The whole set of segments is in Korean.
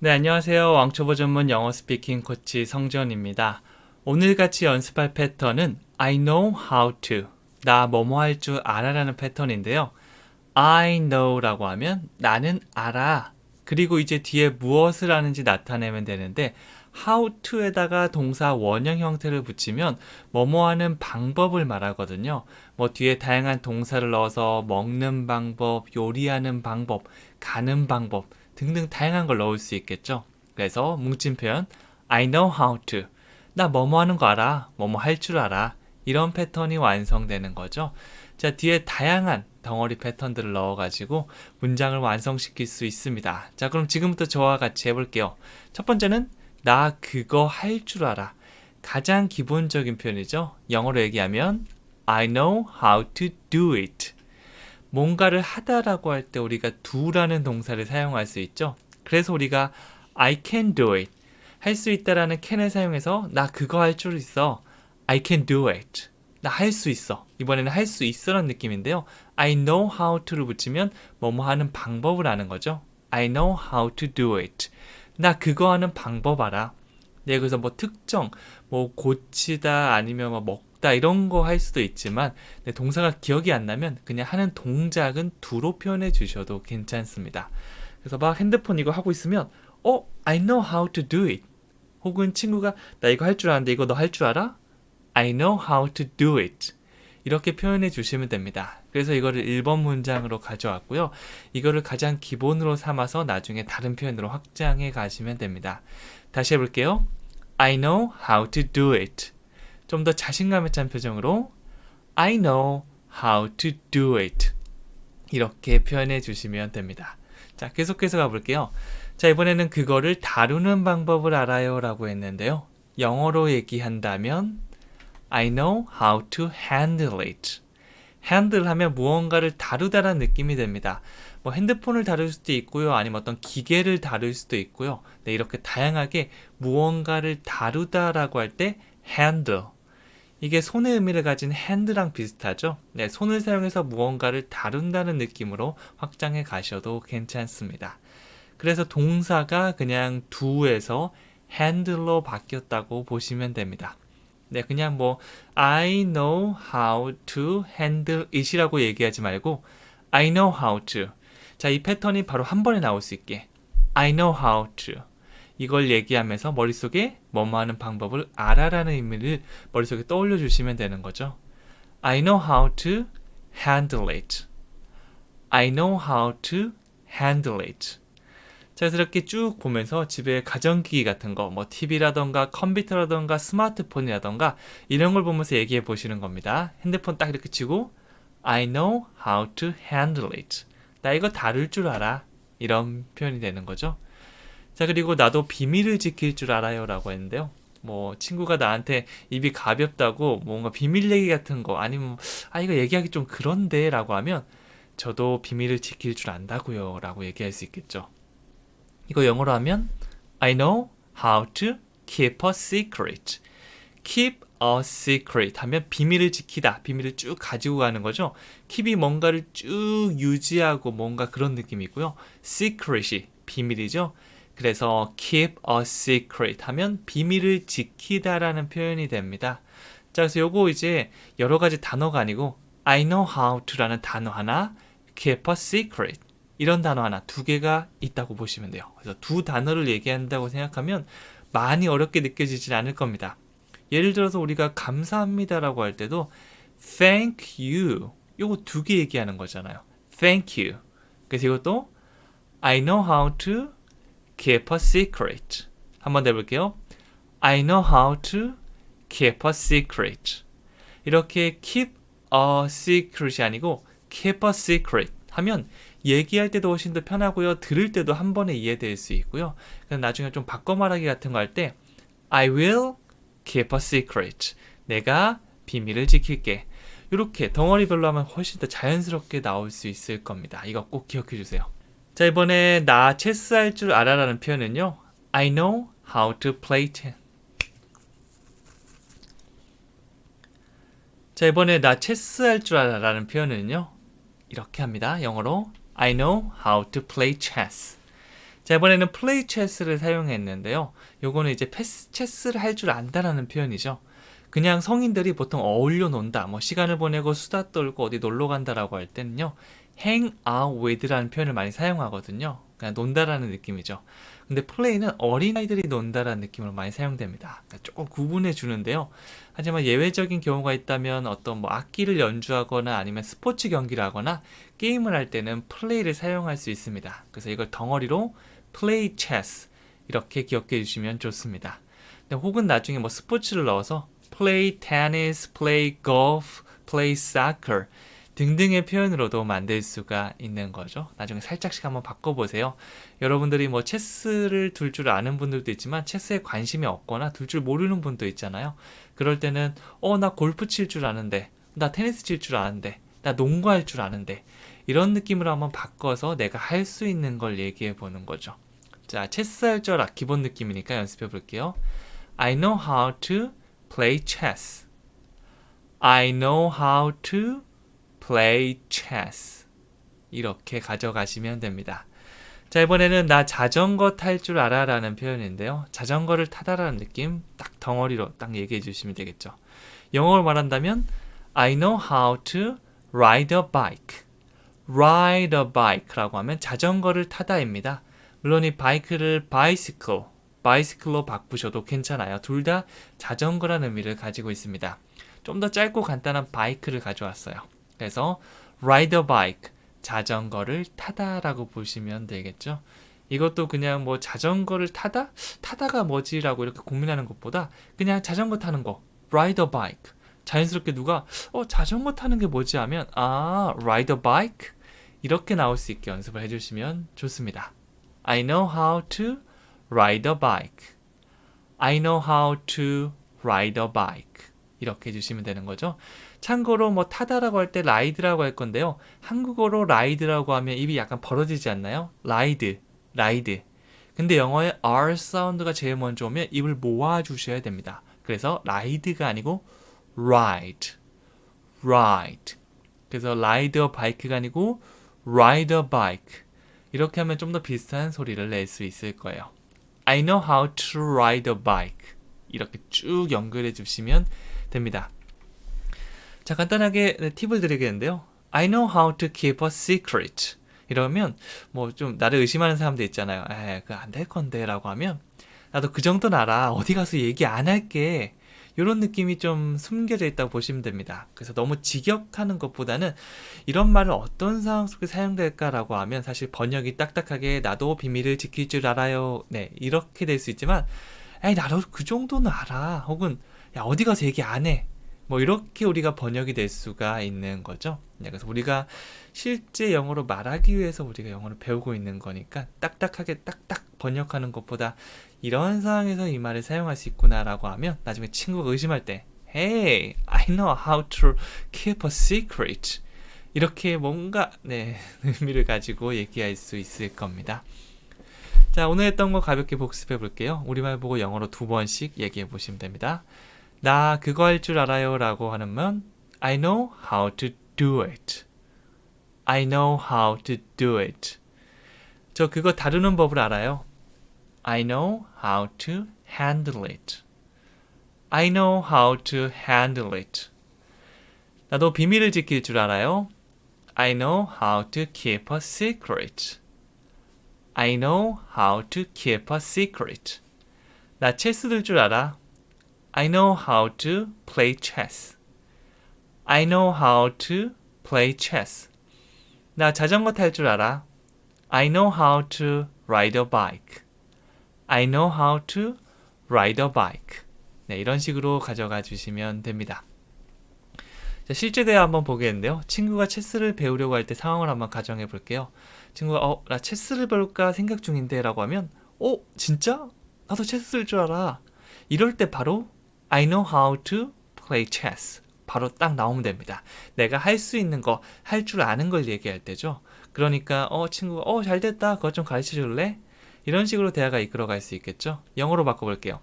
네, 안녕하세요. 왕초보 전문 영어 스피킹 코치 성전입니다. 오늘 같이 연습할 패턴은 I know how to, 나 뭐뭐 할 줄 알아라는 패턴인데요. I know라고 하면 나는 알아. 그리고 이제 뒤에 무엇을 하는지 나타내면 되는데 how to에다가 동사 원형 형태를 붙이면 뭐뭐 하는 방법을 말하거든요. 뭐 뒤에 다양한 동사를 넣어서 먹는 방법, 요리하는 방법, 가는 방법 등등 다양한 걸 넣을 수 있겠죠. 그래서 뭉친 표현 I know how to. 나 뭐뭐 하는 거 알아. 뭐뭐 할 줄 알아. 이런 패턴이 완성되는 거죠. 자, 뒤에 다양한 덩어리 패턴들을 넣어가지고 문장을 완성시킬 수 있습니다. 자, 그럼 지금부터 저와 같이 해볼게요. 첫 번째는 나 그거 할 줄 알아. 가장 기본적인 표현이죠. 영어로 얘기하면 I know how to do it. 뭔가를 하다라고 할 때 우리가 do라는 동사를 사용할 수 있죠. 그래서 우리가 I can do it. 할 수 있다라는 can을 사용해서 나 그거 할 줄 있어. I can do it. 나 할 수 있어. 이번에는 할 수 있어라는 느낌인데요. I know how to를 붙이면 뭐뭐 하는 방법을 아는 거죠. I know how to do it. 나 그거 하는 방법 알아. 네, 그래서 뭐 특정, 뭐 고치다 아니면 뭐 먹다 이런 거 할 수도 있지만 네, 동사가 기억이 안 나면 그냥 하는 동작은 do로 표현해 주셔도 괜찮습니다. 그래서 막 핸드폰 이거 하고 있으면 I know how to do it. 혹은 친구가 나 이거 할 줄 아는데 이거 너 할 줄 알아? I know how to do it. 이렇게 표현해 주시면 됩니다. 그래서 이거를 1번 문장으로 가져왔고요. 이거를 가장 기본으로 삼아서 나중에 다른 표현으로 확장해 가시면 됩니다. 다시 해볼게요. I know how to do it. 좀 더 자신감에 찬 표정으로 I know how to do it. 이렇게 표현해 주시면 됩니다. 자, 계속해서 가볼게요. 자, 이번에는 그거를 다루는 방법을 알아요 라고 했는데요. 영어로 얘기한다면 I know how to handle it. handle 하면 무언가를 다루다라는 느낌이 됩니다. 뭐 핸드폰을 다룰 수도 있고요. 아니면 어떤 기계를 다룰 수도 있고요. 네, 이렇게 다양하게 무언가를 다루다라고 할 때 handle. 이게 손의 의미를 가진 hand랑 비슷하죠. 네, 손을 사용해서 무언가를 다룬다는 느낌으로 확장해 가셔도 괜찮습니다. 그래서 동사가 그냥 do에서 handle로 바뀌었다고 보시면 됩니다. 네, 그냥 뭐 I know how to handle it이라고 얘기하지 말고 I know how to. 자, 이 패턴이 바로 한 번에 나올 수 있게 I know how to. 이걸 얘기하면서 머릿속에 뭐뭐 하는 방법을 알아라는 의미를 머릿속에 떠올려 주시면 되는 거죠. I know how to handle it. I know how to handle it. 자, 그래서 이렇게 쭉 보면서 집에 가전기기 같은 거, 뭐 TV라던가 컴퓨터라던가 스마트폰이라던가 이런 걸 보면서 얘기해 보시는 겁니다. 핸드폰 딱 이렇게 치고 I know how to handle it. 나 이거 다룰 줄 알아. 이런 표현이 되는 거죠. 자, 그리고 나도 비밀을 지킬 줄 알아요 라고 했는데요. 뭐 친구가 나한테 입이 가볍다고 뭔가 비밀 얘기 같은 거 아니면 이거 얘기하기 좀 그런데 라고 하면 저도 비밀을 지킬 줄 안다고요 라고 얘기할 수 있겠죠. 이거 영어로 하면 I know how to keep a secret. keep a secret 하면 비밀을 지키다, 비밀을 쭉 가지고 가는 거죠. keep이 뭔가를 쭉 유지하고 뭔가 그런 느낌이고요. secret이 비밀이죠. 그래서 keep a secret 하면 비밀을 지키다라는 표현이 됩니다. 자, 그래서 요거 이제 여러 가지 단어가 아니고 I know how to라는 단어 하나, keep a secret 이런 단어 하나, 두 개가 있다고 보시면 돼요. 그래서 두 단어를 얘기한다고 생각하면 많이 어렵게 느껴지진 않을 겁니다. 예를 들어서 우리가 감사합니다라고 할 때도 thank you 요거 두 개 얘기하는 거잖아요. thank you. 그래서 이것도 I know how to keep a secret. 한번 더 해볼게요. I know how to keep a secret. 이렇게 keep a secret이 아니고 keep a secret 하면 얘기할 때도 훨씬 더 편하고요. 들을 때도 한 번에 이해될 수 있고요. 나중에 좀 바꿔 말하기 같은 거 할 때 I will keep a secret. 내가 비밀을 지킬게. 이렇게 덩어리별로 하면 훨씬 더 자연스럽게 나올 수 있을 겁니다. 이거 꼭 기억해 주세요. 자, 이번에 나 체스 할 줄 알아라는 표현은요. I know how to play chess. 자, 이번에 나 체스 할 줄 알아라는 표현은요. 이렇게 합니다. 영어로 I know how to play chess. 자, 자, 이번에는 play chess를 사용했는데요. 요거는 이제 체스를 할 줄 안다라는 표현이죠. 그냥 성인들이 보통 어울려 논다, 뭐 시간을 보내고 수다 떨고 어디 놀러 간다라고 할 때는요, hang out with라는 표현을 많이 사용하거든요. 그냥 논다라는 느낌이죠. 근데 play는 어린아이들이 논다라는 느낌으로 많이 사용됩니다. 그러니까 조금 구분해 주는데요. 하지만 예외적인 경우가 있다면 어떤 뭐 악기를 연주하거나 아니면 스포츠 경기를 하거나 게임을 할 때는 play를 사용할 수 있습니다. 그래서 이걸 덩어리로 play chess 이렇게 기억해 주시면 좋습니다. 혹은 나중에 뭐 스포츠를 넣어서 play tennis, play golf, play soccer 등등의 표현으로도 만들 수가 있는 거죠. 나중에 살짝씩 한번 바꿔보세요. 여러분들이 뭐 체스를 둘 줄 아는 분들도 있지만 체스에 관심이 없거나 둘 줄 모르는 분도 있잖아요. 그럴 때는 나 골프 칠 줄 아는데, 나 테니스 칠 줄 아는데, 나 농구할 줄 아는데, 이런 느낌으로 한번 바꿔서 내가 할 수 있는 걸 얘기해 보는 거죠. 자, 체스 할 줄 기본 느낌이니까 연습해 볼게요. I know how to play chess. I know how to play chess. 이렇게 가져가시면 됩니다. 자, 이번에는 나 자전거 탈 줄 알아 라는 표현인데요. 자전거를 타다라는 느낌 딱 덩어리로 딱 얘기해 주시면 되겠죠. 영어로 말한다면 I know how to ride a bike. ride a bike라고 하면 자전거를 타다입니다. 물론 이 바이크를 bicycle로 바꾸셔도 괜찮아요. 둘 다 자전거라는 의미를 가지고 있습니다. 좀 더 짧고 간단한 바이크를 가져왔어요. 그래서 ride a bike, 자전거를 타다라고 보시면 되겠죠. 이것도 그냥 뭐 자전거를 타다가 뭐지라고 이렇게 고민하는 것보다 그냥 자전거 타는 거, ride a bike. 자연스럽게 누가 자전거 타는 게 뭐지 하면 ride a bike 이렇게 나올 수 있게 연습을 해주시면 좋습니다. I know how to ride a bike. I know how to ride a bike. 이렇게 해주시면 되는 거죠. 참고로 뭐 타다라고 할 때 라이드라고 할 건데요. 한국어로 라이드라고 하면 입이 약간 벌어지지 않나요? 라이드. 근데 영어에 R 사운드가 제일 먼저 오면 입을 모아 주셔야 됩니다. 그래서 라이드가 아니고 ride. 그래서 ride a bike가 아니고 ride a bike. 이렇게 하면 좀 더 비슷한 소리를 낼 수 있을 거예요. I know how to ride a bike. 이렇게 쭉 연결해 주시면 됩니다. 자, 간단하게 팁을 드리겠는데요. I know how to keep a secret. 이러면 뭐 좀 나를 의심하는 사람들 있잖아요. 그거 안 될 건데 라고 하면 나도 그 정도는 알아. 어디 가서 얘기 안 할게. 이런 느낌이 좀 숨겨져 있다고 보시면 됩니다. 그래서 너무 직역하는 것보다는 이런 말을 어떤 상황 속에 사용될까라고 하면 사실 번역이 딱딱하게 나도 비밀을 지킬 줄 알아요. 네, 이렇게 될 수 있지만 나도 그 정도는 알아. 혹은 야, 어디 가서 얘기 안 해. 뭐 이렇게 우리가 번역이 될 수가 있는 거죠. 그래서 우리가 실제 영어로 말하기 위해서 우리가 영어를 배우고 있는 거니까 딱딱하게 딱딱 번역하는 것보다 이런 상황에서 이 말을 사용할 수 있구나라고 하면 나중에 친구가 의심할 때 Hey, I know how to keep a secret. 이렇게 뭔가 의미를 가지고 얘기할 수 있을 겁니다. 자, 오늘 했던 거 가볍게 복습해 볼게요. 우리말 보고 영어로 2번씩 얘기해 보시면 됩니다. 나 그거 할 줄 알아요 라고 하면 I know how to do it. I know how to do it. 저 그거 다루는 법을 알아요. I know how to handle it. I know how to handle it. 나도 비밀을 지킬 줄 알아요. I know how to keep a secret. I know how to keep a secret. 나 체스 들 줄 알아. I know how to play chess. I know how to play chess. 나 자전거 탈 줄 알아. I know how to ride a bike. I know how to ride a bike. 네, 이런 식으로 가져가 주시면 됩니다. 자, 실제 대화 한번 보겠는데요. 친구가 체스를 배우려고 할 때 상황을 한번 가정해 볼게요. 친구가 나 체스를 배울까 생각 중인데 라고 하면 진짜? 나도 체스 쓸 줄 알아. 이럴 때 바로 I know how to play chess. 바로 딱 나오면 됩니다. 내가 할 수 있는 거, 할 줄 아는 걸 얘기할 때죠. 그러니까 친구가 잘 됐다. 그것 좀 가르쳐 줄래? 이런 식으로 대화가 이끌어갈 수 있겠죠. 영어로 바꿔볼게요.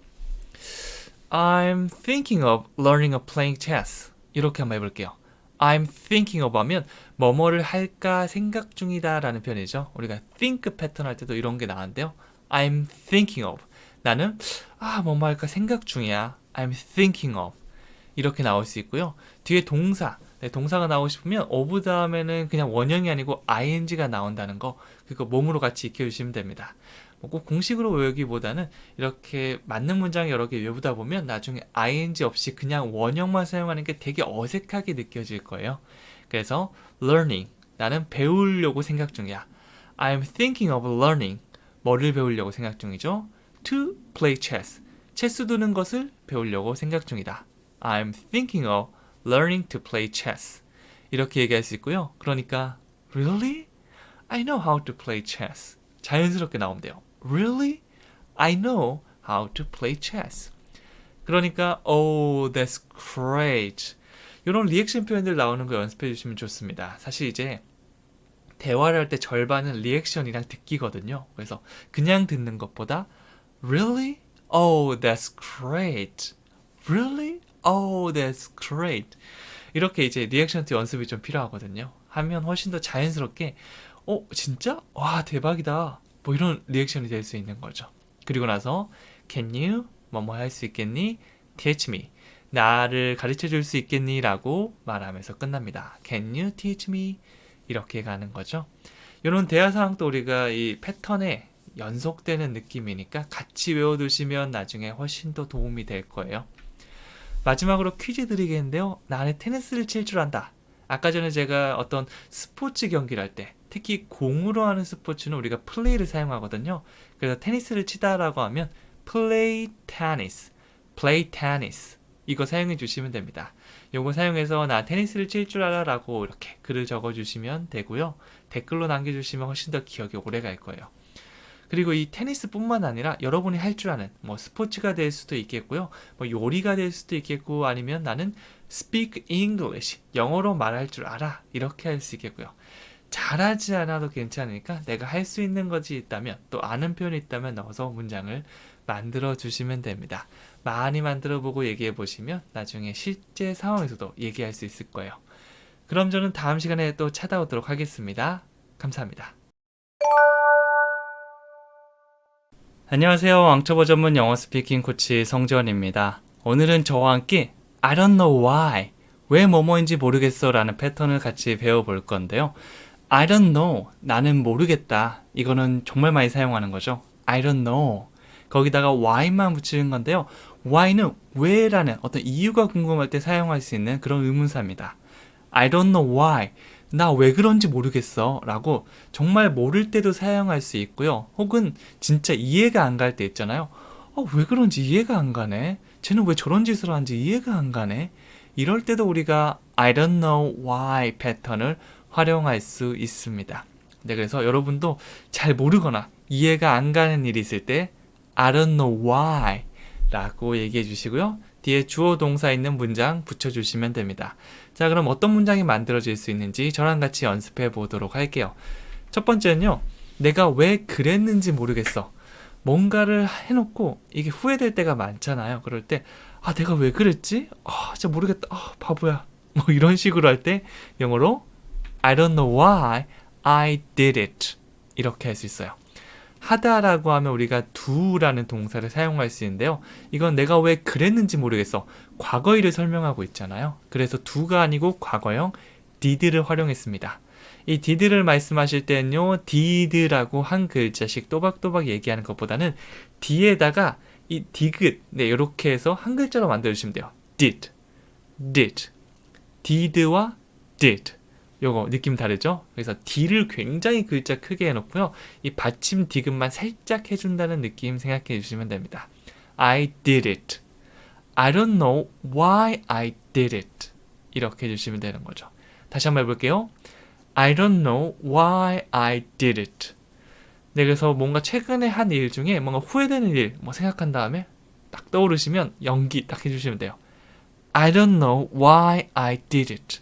I'm thinking of learning a playing chess. 이렇게 한번 해볼게요. I'm thinking of 하면 뭐뭐를 할까 생각 중이다 라는 표현이죠. 우리가 think 패턴 할 때도 이런 게 나왔는데요. I'm thinking of. 나는 뭐뭐 할까 생각 중이야. I'm thinking of. 이렇게 나올 수 있고요. 뒤에 동사. 동사가 나오고 싶으면 of 다음에는 그냥 원형이 아니고 ing가 나온다는 거. 그거 몸으로 같이 익혀주시면 됩니다. 꼭 공식으로 외우기보다는 이렇게 맞는 문장 여러 개 외우다 보면 나중에 ing 없이 그냥 원형만 사용하는 게 되게 어색하게 느껴질 거예요. 그래서 learning, 나는 배우려고 생각 중이야. I'm thinking of learning, 뭐를 배우려고 생각 중이죠? To play chess, 체스 두는 것을 배우려고 생각 중이다. I'm thinking of learning to play chess. 이렇게 얘기할 수 있고요. 그러니까 Really? I know how to play chess. 자연스럽게 나오면 돼요. Really? I know how to play chess. 그러니까 Oh, that's great. 이런 리액션 표현들 나오는 거 연습해 주시면 좋습니다. 사실 이제 대화를 할 때 절반은 리액션이랑 듣기거든요. 그래서 그냥 듣는 것보다 Really? Oh, that's great. Really? Oh, that's great. 이렇게 이제 리액션 연습이 좀 필요하거든요. 하면 훨씬 더 자연스럽게 진짜? 와, 대박이다. 뭐 이런 리액션이 될 수 있는 거죠. 그리고 나서 Can you? 뭐뭐 할 수 있겠니? Teach me. 나를 가르쳐 줄 수 있겠니? 라고 말하면서 끝납니다. Can you teach me? 이렇게 가는 거죠. 이런 대화 상황도 우리가 이 패턴에 연속되는 느낌이니까 같이 외워두시면 나중에 훨씬 더 도움이 될 거예요. 마지막으로 퀴즈 드리겠는데요. 나는 테니스를 칠 줄 안다. 아까 전에 제가 어떤 스포츠 경기를 할 때 특히 공으로 하는 스포츠는 우리가 플레이를 사용하거든요. 그래서 테니스를 치다라고 하면 play tennis, play tennis 이거 사용해 주시면 됩니다. 요거 사용해서 나 테니스를 칠 줄 알아 라고 이렇게 글을 적어 주시면 되고요. 댓글로 남겨주시면 훨씬 더 기억이 오래 갈 거예요. 그리고 이 테니스뿐만 아니라 여러분이 할 줄 아는 뭐 스포츠가 될 수도 있겠고요. 뭐 요리가 될 수도 있겠고 아니면 나는 speak English, 영어로 말할 줄 알아. 이렇게 할 수 있겠고요. 잘하지 않아도 괜찮으니까 내가 할 수 있는 것이 있다면 또 아는 표현이 있다면 넣어서 문장을 만들어 주시면 됩니다. 많이 만들어 보고 얘기해 보시면 나중에 실제 상황에서도 얘기할 수 있을 거예요. 그럼 저는 다음 시간에 또 찾아오도록 하겠습니다. 감사합니다. 안녕하세요. 왕초보 전문 영어 스피킹 코치 성지원입니다. 오늘은 저와 함께 I don't know why, 왜 뭐뭐인지 모르겠어 라는 패턴을 같이 배워볼 건데요. I don't know, 나는 모르겠다. 이거는 정말 많이 사용하는 거죠. I don't know. 거기다가 why만 붙이는 건데요. why는 왜라는 어떤 이유가 궁금할 때 사용할 수 있는 그런 의문사입니다. I don't know why, 나 왜 그런지 모르겠어 라고 정말 모를 때도 사용할 수 있고요. 혹은 진짜 이해가 안 갈 때 있잖아요. 왜 그런지 이해가 안 가네. 쟤는 왜 저런 짓을 하는지 이해가 안 가네. 이럴 때도 우리가 I don't know why 패턴을 활용할 수 있습니다. 네, 그래서 여러분도 잘 모르거나 이해가 안 가는 일이 있을 때 I don't know why 라고 얘기해 주시고요. 뒤에 주어 동사 있는 문장 붙여주시면 됩니다. 자, 그럼 어떤 문장이 만들어질 수 있는지 저랑 같이 연습해 보도록 할게요. 첫 번째는요. 내가 왜 그랬는지 모르겠어. 뭔가를 해놓고 이게 후회될 때가 많잖아요. 그럴 때 내가 왜 그랬지? 진짜 모르겠다. 바보야. 뭐 이런 식으로 할 때 영어로 I don't know why I did it 이렇게 할 수 있어요. 하다라고 하면 우리가 do라는 동사를 사용할 수 있는데요. 이건 내가 왜 그랬는지 모르겠어. 과거일을 설명하고 있잖아요. 그래서 do가 아니고 과거형 did를 활용했습니다. 이 did를 말씀하실 때는요. did라고 한 글자씩 또박또박 얘기하는 것보다는 d에다가 이 디귿, 이렇게 해서 한 글자로 만들어주시면 돼요. did, did와 did. 요거 느낌 다르죠? 그래서 D를 굉장히 글자 크게 해놓고요. 이 받침 디귿만 살짝 해준다는 느낌 생각해 주시면 됩니다. I did it. I don't know why I did it. 이렇게 해주시면 되는 거죠. 다시 한번 해볼게요. I don't know why I did it. 네, 그래서 뭔가 최근에 한 일 중에 뭔가 후회되는 일 생각한 다음에 딱 떠오르시면 연기 딱 해주시면 돼요. I don't know why I did it.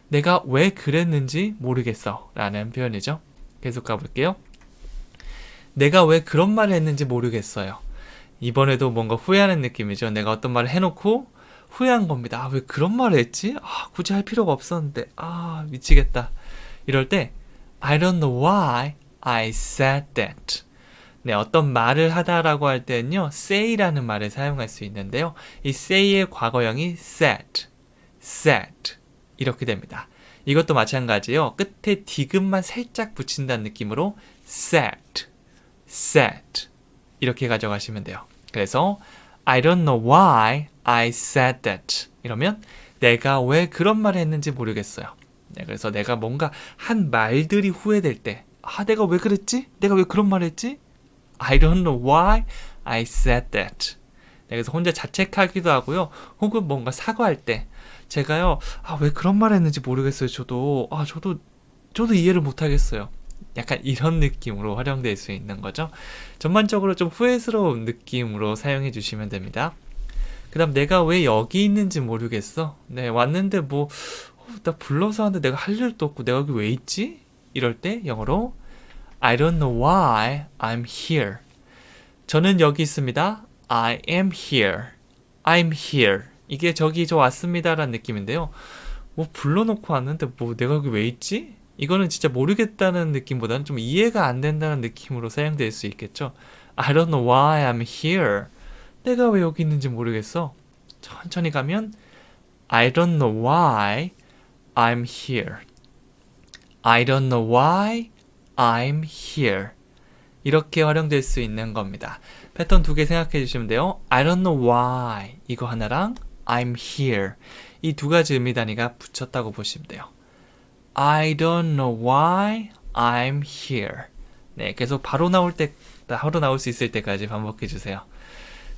내가 왜 그랬는지 모르겠어 라는 표현이죠. 계속 가볼게요. 내가 왜 그런 말을 했는지 모르겠어요. 이번에도 뭔가 후회하는 느낌이죠. 내가 어떤 말을 해놓고 후회한 겁니다. 아, 왜 그런 말을 했지? 아, 굳이 할 필요가 없었는데. 아, 미치겠다. 이럴 때 I don't know why I said that. 네, 어떤 말을 하다라고 할 때는요, say라는 말을 사용할 수 있는데요. 이 say의 과거형이 said 이렇게 됩니다. 이것도 마찬가지예요. 끝에 디귿만 살짝 붙인다는 느낌으로 said 이렇게 가져가시면 돼요. 그래서 I don't know why I said that. 이러면 내가 왜 그런 말을 했는지 모르겠어요. 네, 그래서 내가 뭔가 한 말들이 후회될 때, 아, 내가 왜 그랬지? 내가 왜 그런 말을 했지? I don't know why I said that. 네, 그래서 혼자 자책하기도 하고요. 혹은 뭔가 사과할 때 제가요, 아, 왜 그런 말을 했는지 모르겠어요. 저도 이해를 못 하겠어요. 약간 이런 느낌으로 활용될 수 있는 거죠. 전반적으로 좀 후회스러운 느낌으로 사용해 주시면 됩니다. 그 다음 내가 왜 여기 있는지 모르겠어. 네, 왔는데 뭐 나 불러서 하는데 내가 할 일도 없고 내가 여기 왜 있지? 이럴 때 영어로 I don't know why I'm here. 저는 여기 있습니다. I am here. I'm here. 이게 저기 저 왔습니다 라는 느낌인데요. 뭐 불러놓고 왔는데 뭐 내가 여기 왜 있지? 이거는 진짜 모르겠다는 느낌보다는 좀 이해가 안 된다는 느낌으로 사용될 수 있겠죠. I don't know why I'm here. 내가 왜 여기 있는지 모르겠어. 천천히 가면 I don't know why I'm here. I don't know why I'm here. 이렇게 활용될 수 있는 겁니다. 패턴 두 개 생각해 주시면 돼요. I don't know why 이거 하나랑 I'm here 이 두 가지 의미 단위가 붙였다고 보시면 돼요. I don't know why I'm here. 네, 계속 바로 나올 수 있을 때까지 반복해 주세요.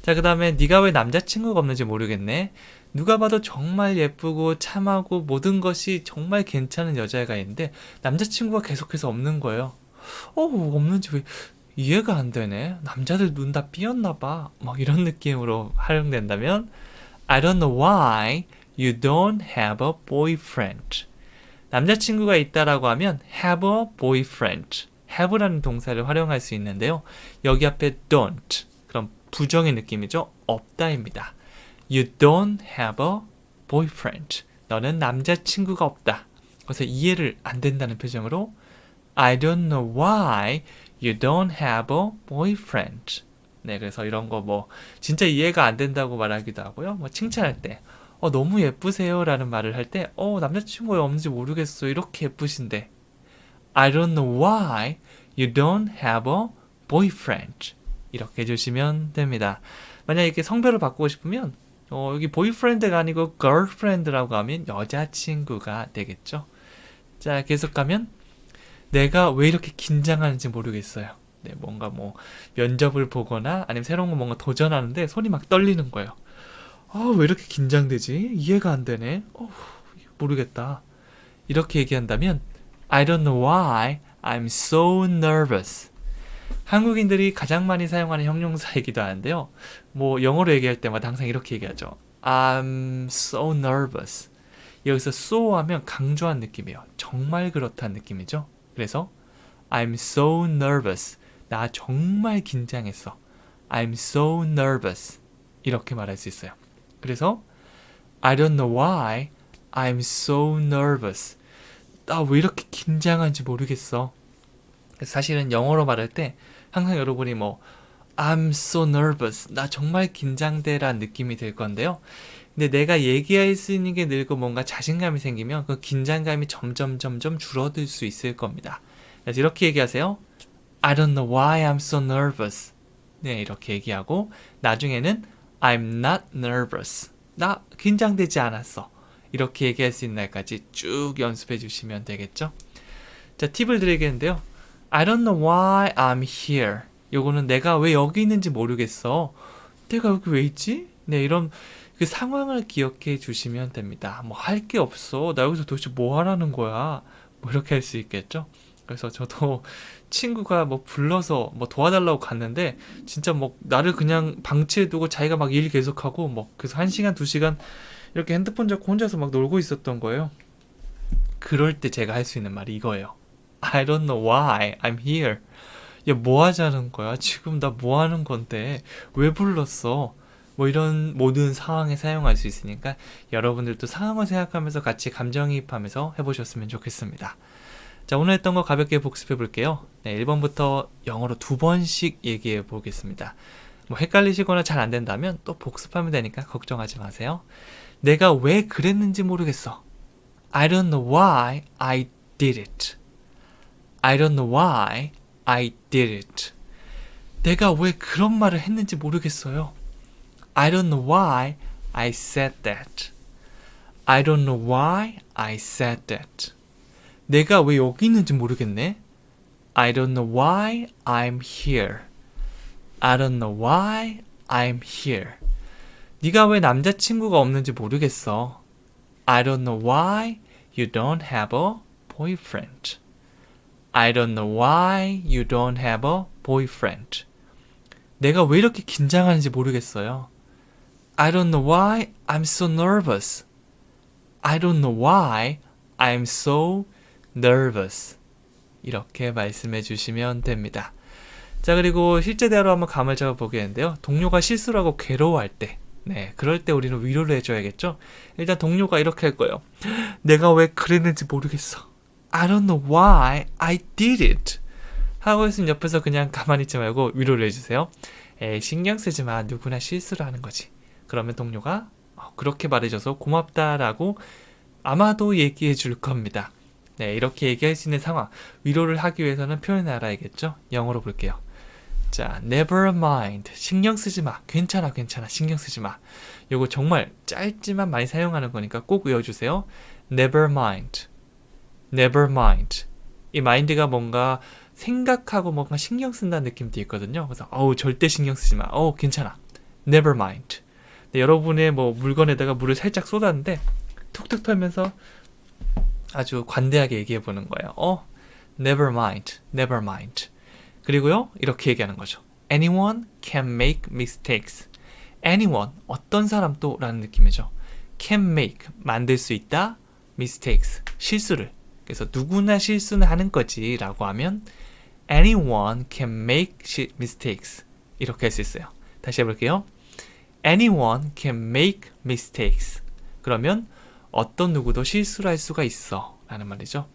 자, 그 다음에 네가 왜 남자친구가 없는지 모르겠네. 누가 봐도 정말 예쁘고 참하고 모든 것이 정말 괜찮은 여자애가 있는데 남자친구가 계속해서 없는 거예요. 없는지 왜 이해가 안 되네. 남자들 눈 다 삐었나 봐. 막 이런 느낌으로 활용된다면 I don't know why you don't have a boyfriend. 남자친구가 있다라고 하면 have a boyfriend. have라는 동사를 활용할 수 있는데요. 여기 앞에 don't. 그럼 부정의 느낌이죠. 없다입니다. You don't have a boyfriend. 너는 남자친구가 없다. 그래서 이해를 안 된다는 표정으로 I don't know why you don't have a boyfriend. 네, 그래서 이런 거 뭐 진짜 이해가 안 된다고 말하기도 하고요. 뭐 칭찬할 때 너무 예쁘세요 라는 말을 할 때 남자친구가 없는지 모르겠어. 이렇게 예쁘신데 I don't know why you don't have a boyfriend. 이렇게 해주시면 됩니다. 만약에 이렇게 성별을 바꾸고 싶으면 여기 boyfriend가 아니고 girlfriend라고 하면 여자친구가 되겠죠. 자, 계속 가면 내가 왜 이렇게 긴장하는지 모르겠어요. 네, 뭔가 뭐 면접을 보거나 아니면 새로운 거 뭔가 도전하는데 손이 막 떨리는 거예요. 왜 이렇게 긴장되지? 이해가 안 되네. 모르겠다. 이렇게 얘기한다면 I don't know why I'm so nervous. 한국인들이 가장 많이 사용하는 형용사이기도 하는데요. 뭐 영어로 얘기할 때마다 항상 이렇게 얘기하죠. I'm so nervous. 여기서 so 하면 강조한 느낌이에요. 정말 그렇다는 느낌이죠. 그래서 I'm so nervous. 나 정말 긴장했어. I'm so nervous. 이렇게 말할 수 있어요. 그래서 I don't know why I'm so nervous. 나 왜 이렇게 긴장한지 모르겠어. 사실은 영어로 말할 때 항상 여러분이 뭐 I'm so nervous. 나 정말 긴장돼라는 느낌이 들 건데요. 근데 내가 얘기할 수 있는 게 늘고 뭔가 자신감이 생기면 그 긴장감이 점점 줄어들 수 있을 겁니다. 그래서 이렇게 얘기하세요. I don't know why I'm so nervous. 네, 이렇게 얘기하고 나중에는 I'm not nervous. 나 긴장되지 않았어. 이렇게 얘기할 수 있는 날까지 쭉 연습해 주시면 되겠죠. 자, 팁을 드리겠는데요. I don't know why I'm here. 요거는 내가 왜 여기 있는지 모르겠어. 내가 여기 왜 있지? 네, 이런 그 상황을 기억해 주시면 됩니다. 뭐 할 게 없어. 나 여기서 도대체 뭐 하라는 거야. 뭐 이렇게 할 수 있겠죠. 그래서 저도 친구가 뭐 불러서 뭐 도와달라고 갔는데 진짜 뭐 나를 그냥 방치해두고 자기가 막 일 계속하고 뭐 그래서 1시간 2시간 이렇게 핸드폰 잡고 혼자서 막 놀고 있었던 거예요. 그럴 때 제가 할 수 있는 말이 이거예요. I don't know why I'm here. 야, 뭐 하자는 거야? 지금 나 뭐 하는 건데? 왜 불렀어? 뭐 이런 모든 상황에 사용할 수 있으니까 여러분들도 상황을 생각하면서 같이 감정이입하면서 해보셨으면 좋겠습니다. 자, 오늘 했던 거 가볍게 복습해 볼게요. 네, 1번부터 영어로 2번씩 얘기해 보겠습니다. 뭐 헷갈리시거나 잘 안 된다면 또 복습하면 되니까 걱정하지 마세요. 내가 왜 그랬는지 모르겠어. I don't know why I did it. I don't know why I did it. 내가 왜 그런 말을 했는지 모르겠어요. I don't know why I said that. I don't know why I said that. 내가 왜 여기 있는지 모르겠네. I don't know why I'm here. I don't know why I'm here. 네가 왜 남자친구가 없는지 모르겠어. I don't know why you don't have a boyfriend. I don't know why you don't have a boyfriend. 내가 왜 이렇게 긴장하는지 모르겠어요. I don't know why I'm so nervous. I don't know why I'm so nervous. 이렇게 말씀해 주시면 됩니다. 자, 그리고 실제 대화로 한번 감을 잡아 보겠는데요. 동료가 실수를 하고 괴로워할 때, 네, 그럴 때 우리는 위로를 해줘야겠죠. 일단 동료가 이렇게 할 거예요. 내가 왜 그랬는지 모르겠어. I don't know why I did it. 하고 있으면 옆에서 그냥 가만히 있지 말고 위로를 해주세요. 에이, 신경 쓰지 마. 누구나 실수를 하는 거지. 그러면 동료가 그렇게 말해줘서 고맙다라고 아마도 얘기해 줄 겁니다. 네, 이렇게 얘기할 수 있는 상황, 위로를 하기 위해서는 표현을 알아야겠죠. 영어로 볼게요. 자, never mind. 신경 쓰지 마. 괜찮아, 괜찮아. 신경 쓰지 마. 요거 정말 짧지만 많이 사용하는 거니까 꼭 외워주세요. never mind. never mind. 이 mind가 뭔가 생각하고 뭔가 신경 쓴다는 느낌도 있거든요. 그래서 절대 신경 쓰지 마. 괜찮아. never mind. 네, 여러분의 뭐 물건에다가 물을 살짝 쏟았는데 툭툭 털면서 아주 관대하게 얘기해 보는 거예요. never mind, never mind. 그리고요, 이렇게 얘기하는 거죠. Anyone can make mistakes. Anyone, 어떤 사람도 라는 느낌이죠. can make, 만들 수 있다. mistakes, 실수를. 그래서 누구나 실수는 하는 거지 라고 하면 anyone can make mistakes. 이렇게 할 수 있어요. 다시 해볼게요. Anyone can make mistakes. 그러면 어떤 누구도 실수를 할 수가 있어 라는 말이죠.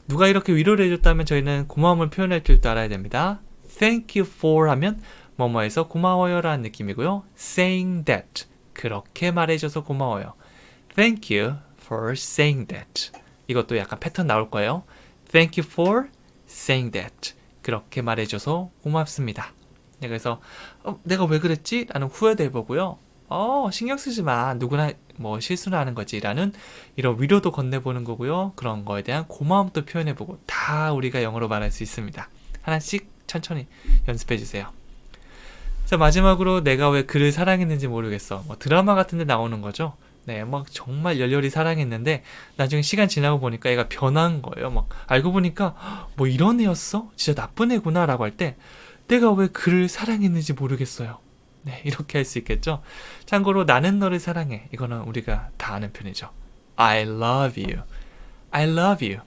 누가 이렇게 위로를 해줬다면 저희는 고마움을 표현할 줄도 알아야 됩니다. Thank you for 하면 뭐뭐해서 고마워요 라는 느낌이고요. Saying that, 그렇게 말해줘서 고마워요. Thank you for saying that. 이것도 약간 패턴 나올 거예요. Thank you for saying that. 그렇게 말해줘서 고맙습니다. 네, 그래서 내가 왜 그랬지? 라는 후회도 해보고요. 신경 쓰지 마. 누구나 뭐 실수를 하는 거지. 라는 이런 위로도 건네보는 거고요. 그런 거에 대한 고마움도 표현해보고 다 우리가 영어로 말할 수 있습니다. 하나씩 천천히 연습해주세요. 자, 마지막으로 내가 왜 그를 사랑했는지 모르겠어. 뭐 드라마 같은 데 나오는 거죠. 네, 막 정말 열렬히 사랑했는데 나중에 시간 지나고 보니까 얘가 변한 거예요. 막 알고 보니까 뭐 이런 애였어? 진짜 나쁜 애구나 라고 할 때 내가 왜 그를 사랑했는지 모르겠어요. 네, 이렇게 할 수 있겠죠. 참고로 나는 너를 사랑해. 이거는 우리가 다 아는 표현이죠. I love you. I love you.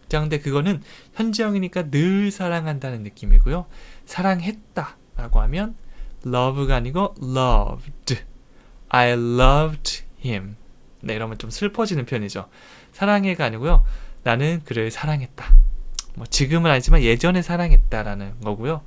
자, 근데 그거는 현재형이니까 늘 사랑한다는 느낌이고요. 사랑했다 라고 하면 love가 아니고 loved. I loved him. 네, 이러면 좀 슬퍼지는 표현이죠. 사랑해가 아니고요. 나는 그를 사랑했다. 뭐 지금은 아니지만 예전에 사랑했다라는 거고요.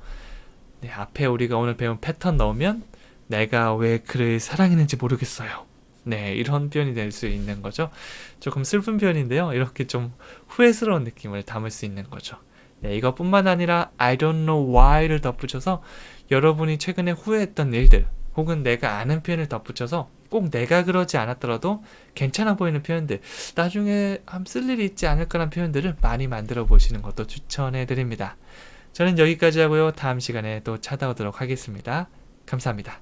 네, 앞에 우리가 오늘 배운 패턴 넣으면 내가 왜 그를 사랑했는지 모르겠어요. 네, 이런 표현이 될 수 있는 거죠. 조금 슬픈 표현인데요. 이렇게 좀 후회스러운 느낌을 담을 수 있는 거죠. 네, 이것뿐만 아니라 I don't know why를 덧붙여서 여러분이 최근에 후회했던 일들 혹은 내가 아는 표현을 덧붙여서 꼭 내가 그러지 않았더라도 괜찮아 보이는 표현들, 나중에 쓸 일이 있지 않을까라는 표현들을 많이 만들어 보시는 것도 추천해 드립니다. 저는 여기까지 하고요. 다음 시간에 또 찾아오도록 하겠습니다. 감사합니다.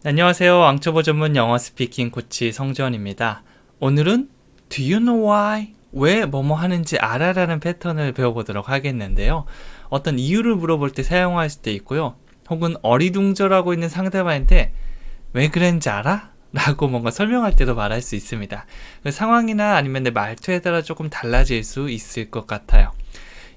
안녕하세요. 앙초보 전문 영어 스피킹 코치 성재원입니다. 오늘은 Do you know why? 왜 뭐뭐 하는지 알아? 라는 패턴을 배워보도록 하겠는데요. 어떤 이유를 물어볼 때 사용할 수도 있고요. 혹은 어리둥절하고 있는 상대방한테 왜 그랬는지 알아? 라고 뭔가 설명할 때도 말할 수 있습니다. 그 상황이나 아니면 내 말투에 따라 조금 달라질 수 있을 것 같아요.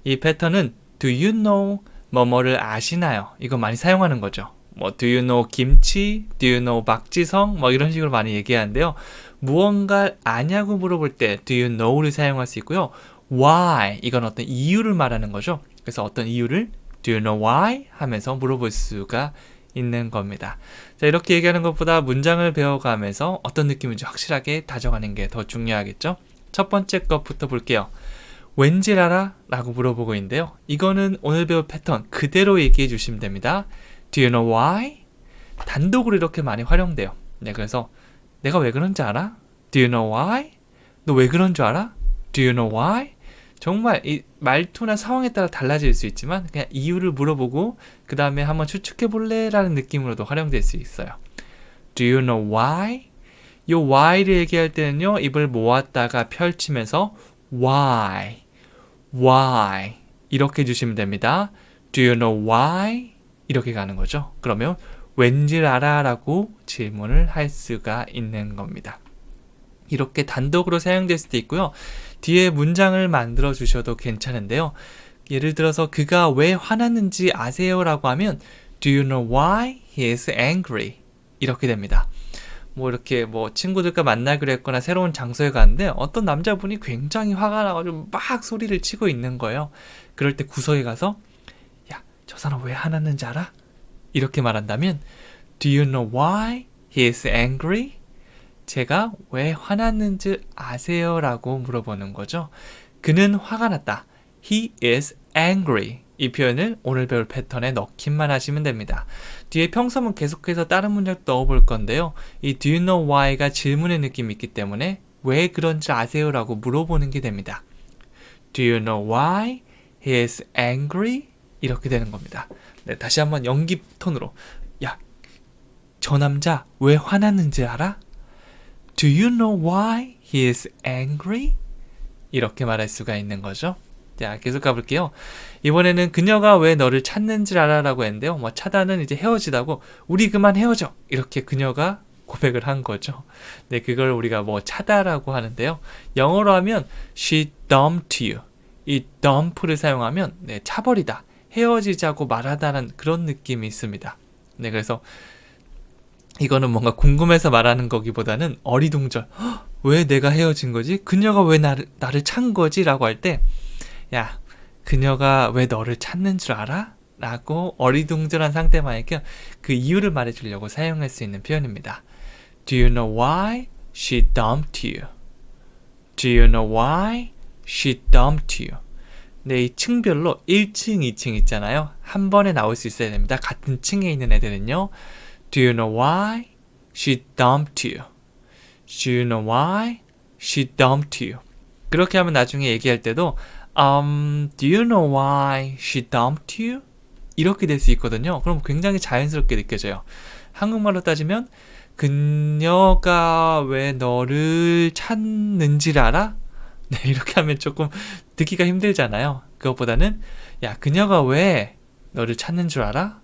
이 패턴은 Do you know 뭐뭐를 아시나요? 이거 많이 사용하는 거죠. 뭐 do you know 김치? do you know 박지성? 뭐 이런 식으로 많이 얘기하는데요. 무언가를 아냐고 물어볼 때 do you know를 사용할 수 있고요. why 이건 어떤 이유를 말하는 거죠. 그래서 어떤 이유를 do you know why? 하면서 물어볼 수가 있는 겁니다. 자, 이렇게 얘기하는 것보다 문장을 배워가면서 어떤 느낌인지 확실하게 다져가는 게 더 중요하겠죠? 첫 번째 것부터 볼게요. 왠지 알아? 라고 물어보고 있는데요. 이거는 오늘 배울 패턴 그대로 얘기해 주시면 됩니다. Do you know why? 단독으로 이렇게 많이 활용돼요. 네, 그래서 내가 왜 그런지 알아? Do you know why? 너 왜 그런 줄 알아? Do you know why? 정말 이 말투나 상황에 따라 달라질 수 있지만 그냥 이유를 물어보고 그 다음에 한번 추측해 볼래? 라는 느낌으로도 활용될 수 있어요. Do you know why? 이 why를 얘기할 때는요. 입을 모았다가 펼치면서 why, why 이렇게 해주시면 됩니다. Do you know why? 이렇게 가는 거죠. 그러면 왠지 알아? 라고 질문을 할 수가 있는 겁니다. 이렇게 단독으로 사용될 수도 있고요. 뒤에 문장을 만들어 주셔도 괜찮은데요. 예를 들어서 그가 왜 화났는지 아세요? 라고 하면 Do you know why he is angry? 이렇게 됩니다. 뭐 이렇게 뭐 친구들과 만나기로 했거나 새로운 장소에 가는데 어떤 남자분이 굉장히 화가 나가지고 막 소리를 치고 있는 거예요. 그럴 때 구석에 가서 야, 저 사람 왜 화났는지 알아? 이렇게 말한다면 Do you know why he is angry? 제가 왜 화났는지 아세요? 라고 물어보는 거죠. 그는 화가 났다. He is angry. 이 표현을 오늘 배울 패턴에 넣기만 하시면 됩니다. 뒤에 평서문 계속해서 다른 문장 넣어볼 건데요. 이 Do you know why가 질문의 느낌이 있기 때문에 왜 그런지 아세요? 라고 물어보는 게 됩니다. Do you know why he is angry? 이렇게 되는 겁니다. 네, 다시 한번 연기 톤으로 야, 저 남자 왜 화났는지 알아? Do you know why he is angry? 이렇게 말할 수가 있는 거죠. 자, 계속 가볼게요. 이번에는 그녀가 왜 너를 찾는지 알아? 라고 했는데요. 뭐 차다는 이제 헤어지다고 우리 그만 헤어져! 이렇게 그녀가 고백을 한 거죠. 네, 그걸 우리가 뭐 차다라고 하는데요. 영어로 하면 she dumped you. 이 dump를 사용하면 네, 차버리다, 헤어지자고 말하다는 그런 느낌이 있습니다. 네, 그래서 이거는 뭔가 궁금해서 말하는 거기보다는 어리둥절. 왜 내가 헤어진 거지? 그녀가 왜 나를 찬 거지? 라고 할 때 야, 그녀가 왜 너를 찾는 줄 알아? 라고 어리둥절한 상대방에게 그 이유를 말해주려고 사용할 수 있는 표현입니다. Do you know why she dumped you? Do you know why she dumped you? 네, 이 층별로 1층, 2층 있잖아요. 한 번에 나올 수 있어야 됩니다. 같은 층에 있는 애들은요. Do you know why she dumped you? Do you know why she dumped you? 그렇게 하면 나중에 얘기할 때도 Do you know why she dumped you? 이렇게 될 수 있거든요. 그럼 굉장히 자연스럽게 느껴져요. 한국말로 따지면 그녀가 왜 너를 찾는지를 알아? 네, 이렇게 하면 조금 듣기가 힘들잖아요. 그것보다는 야, 그녀가 왜 너를 찾는 줄 알아?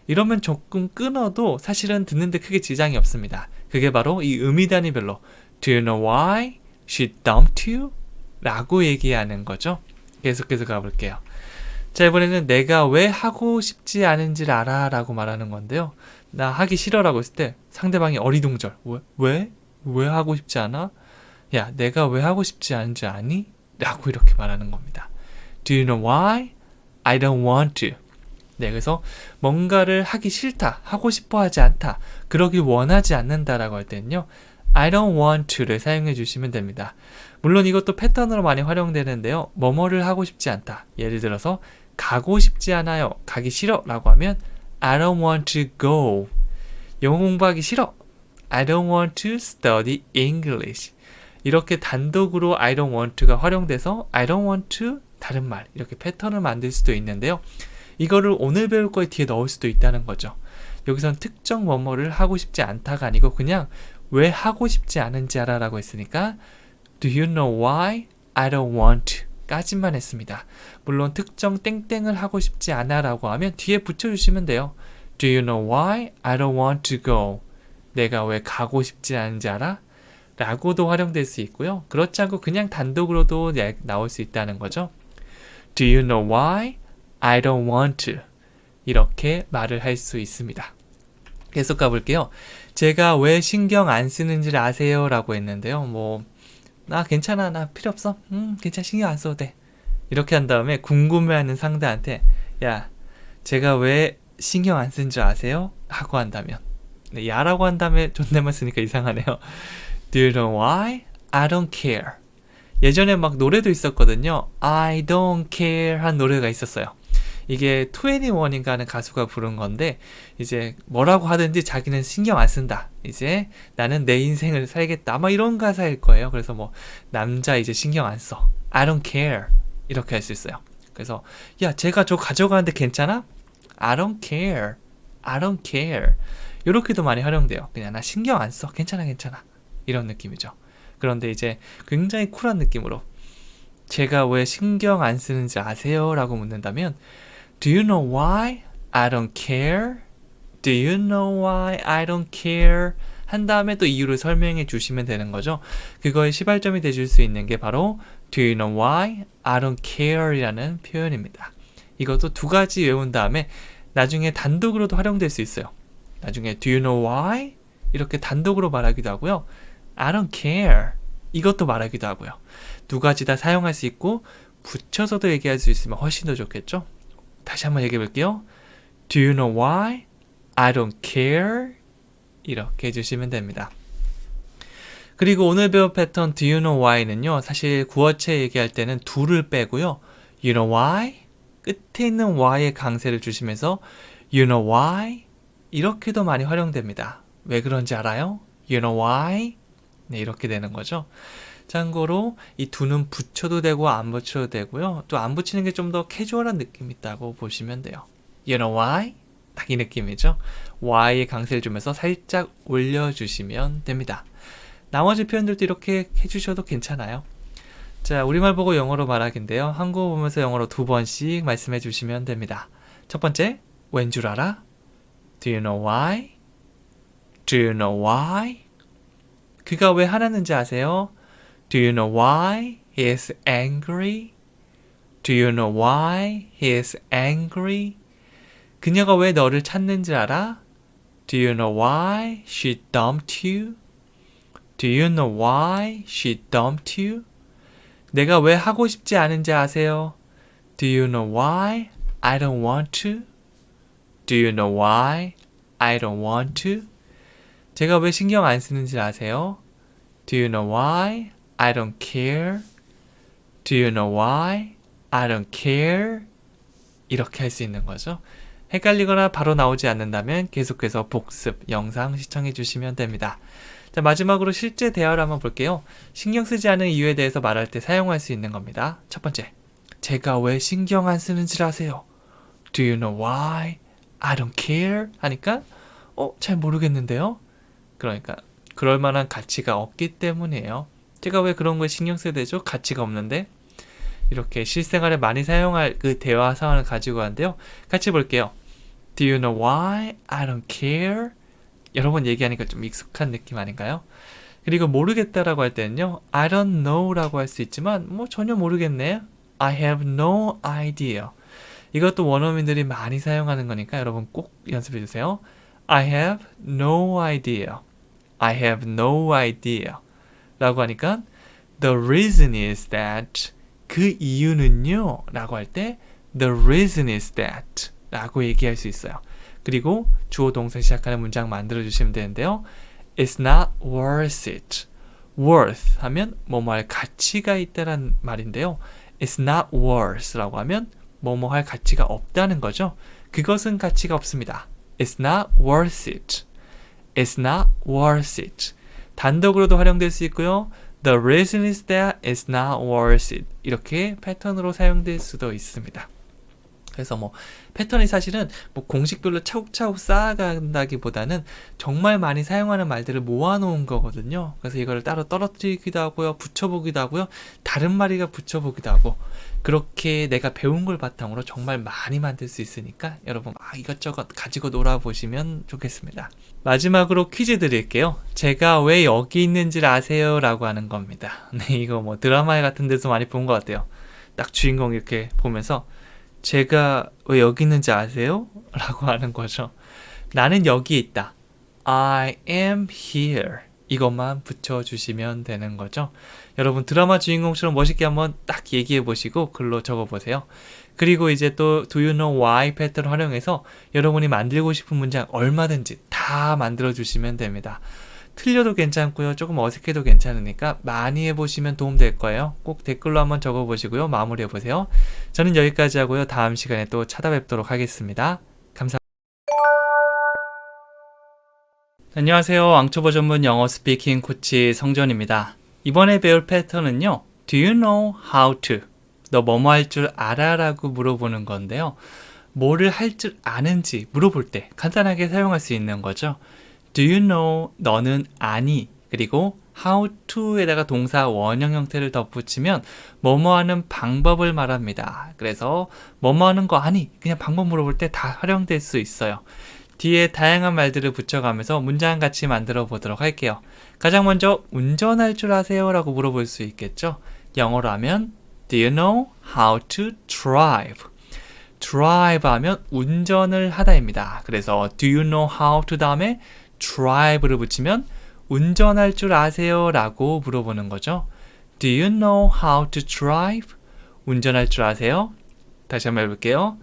이러면 조금 끊어도 사실은 듣는데 크게 지장이 없습니다. 그게 바로 이 의미 단위별로 Do you know why she dumped you? 라고 얘기하는 거죠. 계속해서 가볼게요. 자, 이번에는 내가 왜 하고 싶지 않은지를 알아? 라고 말하는 건데요. 나 하기 싫어 라고 했을 때 상대방이 어리둥절. 왜? 왜 하고 싶지 않아? 야, 내가 왜 하고 싶지 않은지 아니? 라고 이렇게 말하는 겁니다. Do you know why? I don't want to. 네, 그래서 뭔가를 하기 싫다, 하고 싶어 하지 않다, 그러길 원하지 않는다라고 할 때는요. I don't want to를 사용해 주시면 됩니다. 물론 이것도 패턴으로 많이 활용되는데요. 뭐뭐를 하고 싶지 않다. 예를 들어서 가고 싶지 않아요. 가기 싫어 라고 하면 I don't want to go. 영어 공부하기 싫어. I don't want to study English. 이렇게 단독으로 I don't want to가 활용돼서 I don't want to 다른 말 이렇게 패턴을 만들 수도 있는데요. 이거를 오늘 배울 거에 뒤에 넣을 수도 있다는 거죠. 여기선 특정 뭐뭐를 하고 싶지 않다가 아니고 그냥 왜 하고 싶지 않은지 알아라고 했으니까 Do you know why I don't want to 까지만 했습니다. 물론 특정 땡땡을 하고 싶지 않아 라고 하면 뒤에 붙여주시면 돼요. Do you know why I don't want to go? 내가 왜 가고 싶지 않은지 알아? 라고도 활용될 수 있고요. 그렇지 않고 그냥 단독으로도 나올 수 있다는 거죠. Do you know why I don't want to? 이렇게 말을 할 수 있습니다. 계속 가볼게요. 제가 왜 신경 안 쓰는지를 아세요? 라고 했는데요. 나 괜찮아. 나 필요 없어. 괜찮아. 신경 안 써도 돼. 이렇게 한 다음에 궁금해하는 상대한테 야, 제가 왜 신경 안 쓴 줄 아세요? 하고 한다면 네, 야라고 한 다음에 존댓말 쓰니까 이상하네요. Do you know why? I don't care. 예전에 막 노래도 있었거든요. I don't care 한 노래가 있었어요. 이게 2NE1인가 하는 가수가 부른 건데 이제 뭐라고 하든지 자기는 신경 안 쓴다. 이제 나는 내 인생을 살겠다. 아마 이런 가사일 거예요. 그래서 뭐 남자 이제 신경 안 써. I don't care. 이렇게 할 수 있어요. 그래서 야, 제가 저 가져가는데 괜찮아? I don't care. I don't care. 이렇게도 많이 활용돼요. 그냥 나 신경 안 써. 괜찮아. 이런 느낌이죠. 그런데 이제 굉장히 쿨한 느낌으로 제가 왜 신경 안 쓰는지 아세요? 라고 묻는다면 Do you know why I don't care? Do you know why I don't care? 한 다음에 또 이유를 설명해 주시면 되는 거죠. 그거의 시발점이 되실 수 있는 게 바로 Do you know why I don't care? 이라는 표현입니다. 이것도 두 가지 외운 다음에 나중에 단독으로도 활용될 수 있어요. 나중에 Do you know why? 이렇게 단독으로 말하기도 하고요. I don't care. 이것도 말하기도 하고요. 두 가지 다 사용할 수 있고 붙여서도 얘기할 수 있으면 훨씬 더 좋겠죠? 다시 한번 얘기해 볼게요. Do you know why I don't care? 이렇게 해주시면 됩니다. 그리고 오늘 배울 패턴 Do you know why는요. 사실 구어체 얘기할 때는 do를 빼고요. You know why? 끝에 있는 why에 강세를 주시면서 You know why? 이렇게도 많이 활용됩니다. 왜 그런지 알아요? You know why? 네, 이렇게 되는 거죠. 참고로 이 do는 붙여도 되고 안 붙여도 되고요. 또 안 붙이는 게 좀 더 캐주얼한 느낌이 있다고 보시면 돼요. You know why? 딱 이 느낌이죠. why에 강세를 주면서 살짝 올려주시면 됩니다. 나머지 표현들도 이렇게 해주셔도 괜찮아요. 자, 우리말 보고 영어로 말하기인데요. 한국어 보면서 영어로 두 번씩 말씀해 주시면 됩니다. 첫 번째, 왠 줄 알아? Do you know why? Do you know why? 그가 왜 화났는지 아세요? Do you know why he is angry? Do you know why he is angry? 그녀가 왜 너를 찾는지 알아? Do you know why she dumped you? Do you know why she dumped you? 내가 왜 하고 싶지 않은지 아세요? Do you know why I don't want to? Do you know why I don't want to? 제가 왜 신경 안 쓰는지 아세요? Do you know why I don't care? Do you know why I don't care? 이렇게 할 수 있는 거죠. 헷갈리거나 바로 나오지 않는다면 계속해서 복습 영상 시청해 주시면 됩니다. 자, 마지막으로 실제 대화를 한번 볼게요. 신경 쓰지 않은 이유에 대해서 말할 때 사용할 수 있는 겁니다. 첫 번째, 제가 왜 신경 안 쓰는지 아세요? Do you know why I don't care? 하니까 잘 모르겠는데요? 그러니까 그럴 만한 가치가 없기 때문이에요. 제가 왜 그런 거에 신경 써야 되죠? 가치가 없는데. 이렇게 실생활에 많이 사용할 그 대화 상황을 가지고 왔는데요. 같이 볼게요. Do you know why I don't care? 여러 번 얘기하니까 좀 익숙한 느낌 아닌가요? 그리고 모르겠다라고 할 때는요. I don't know 라고 할 수 있지만 전혀 모르겠네. I have no idea. 이것도 원어민들이 많이 사용하는 거니까 여러분 꼭 연습해 주세요. I have no idea. I have no idea. 라고 하니까 The reason is that 그 이유는요 라고 할 때 The reason is that 라고 얘기할 수 있어요. 그리고 주어 동사 시작하는 문장 만들어 주시면 되는데요. It's not worth it. worth 하면 뭐뭐 할 가치가 있다란 말인데요. It's not worth 라고 하면 뭐뭐 할 가치가 없다는 거죠. 그것은 가치가 없습니다. It's not worth it. It's not worth it. 단독으로도 활용될 수 있고요. The reason is that it's not worth it. 이렇게 패턴으로 사용될 수도 있습니다. 그래서 패턴이 사실은 공식별로 차곡차곡 쌓아간다기보다는 정말 많이 사용하는 말들을 모아놓은 거거든요. 그래서 이걸 따로 떨어뜨리기도 하고요. 붙여보기도 하고요. 다른 말이가 붙여보기도 하고 그렇게 내가 배운 걸 바탕으로 정말 많이 만들 수 있으니까 여러분 이것저것 가지고 놀아보시면 좋겠습니다. 마지막으로 퀴즈 드릴게요. 제가 왜 여기 있는지를 아세요? 라고 하는 겁니다. 네, 이거 드라마 같은 데서 많이 본 것 같아요. 딱 주인공 이렇게 보면서 제가 왜 여기 있는지 아세요? 라고 하는 거죠. 나는 여기에 있다. I am here. 이것만 붙여주시면 되는 거죠. 여러분 드라마 주인공처럼 멋있게 한번 딱 얘기해 보시고 글로 적어 보세요. 그리고 이제 또 Do you know why 패턴 활용해서 여러분이 만들고 싶은 문장 얼마든지 다 만들어 주시면 됩니다. 틀려도 괜찮고요. 조금 어색해도 괜찮으니까 많이 해보시면 도움될 거예요. 꼭 댓글로 한번 적어보시고요. 마무리해보세요. 저는 여기까지 하고요. 다음 시간에 또 찾아뵙도록 하겠습니다. 감사합니다. 안녕하세요. 왕초보 전문 영어 스피킹 코치 성전입니다. 이번에 배울 패턴은요. Do you know how to? 너 뭐뭐 할 줄 알아? 라고 물어보는 건데요. 뭐를 할 줄 아는지 물어볼 때 간단하게 사용할 수 있는 거죠. Do you know? 너는 아니. 그리고 how to에다가 동사 원형 형태를 덧붙이면 뭐뭐 하는 방법을 말합니다. 그래서 뭐뭐 하는 거 아니. 그냥 방법 물어볼 때 다 활용될 수 있어요. 뒤에 다양한 말들을 붙여가면서 문장 같이 만들어 보도록 할게요. 가장 먼저 운전할 줄 아세요? 라고 물어볼 수 있겠죠. 영어로 하면 Do you know how to drive? drive 하면 운전을 하다입니다. 그래서 Do you know how to 다음에 drive를 붙이면 운전할 줄 아세요? 라고 물어보는 거죠. Do you know how to drive? 운전할 줄 아세요? 다시 한번 해볼게요.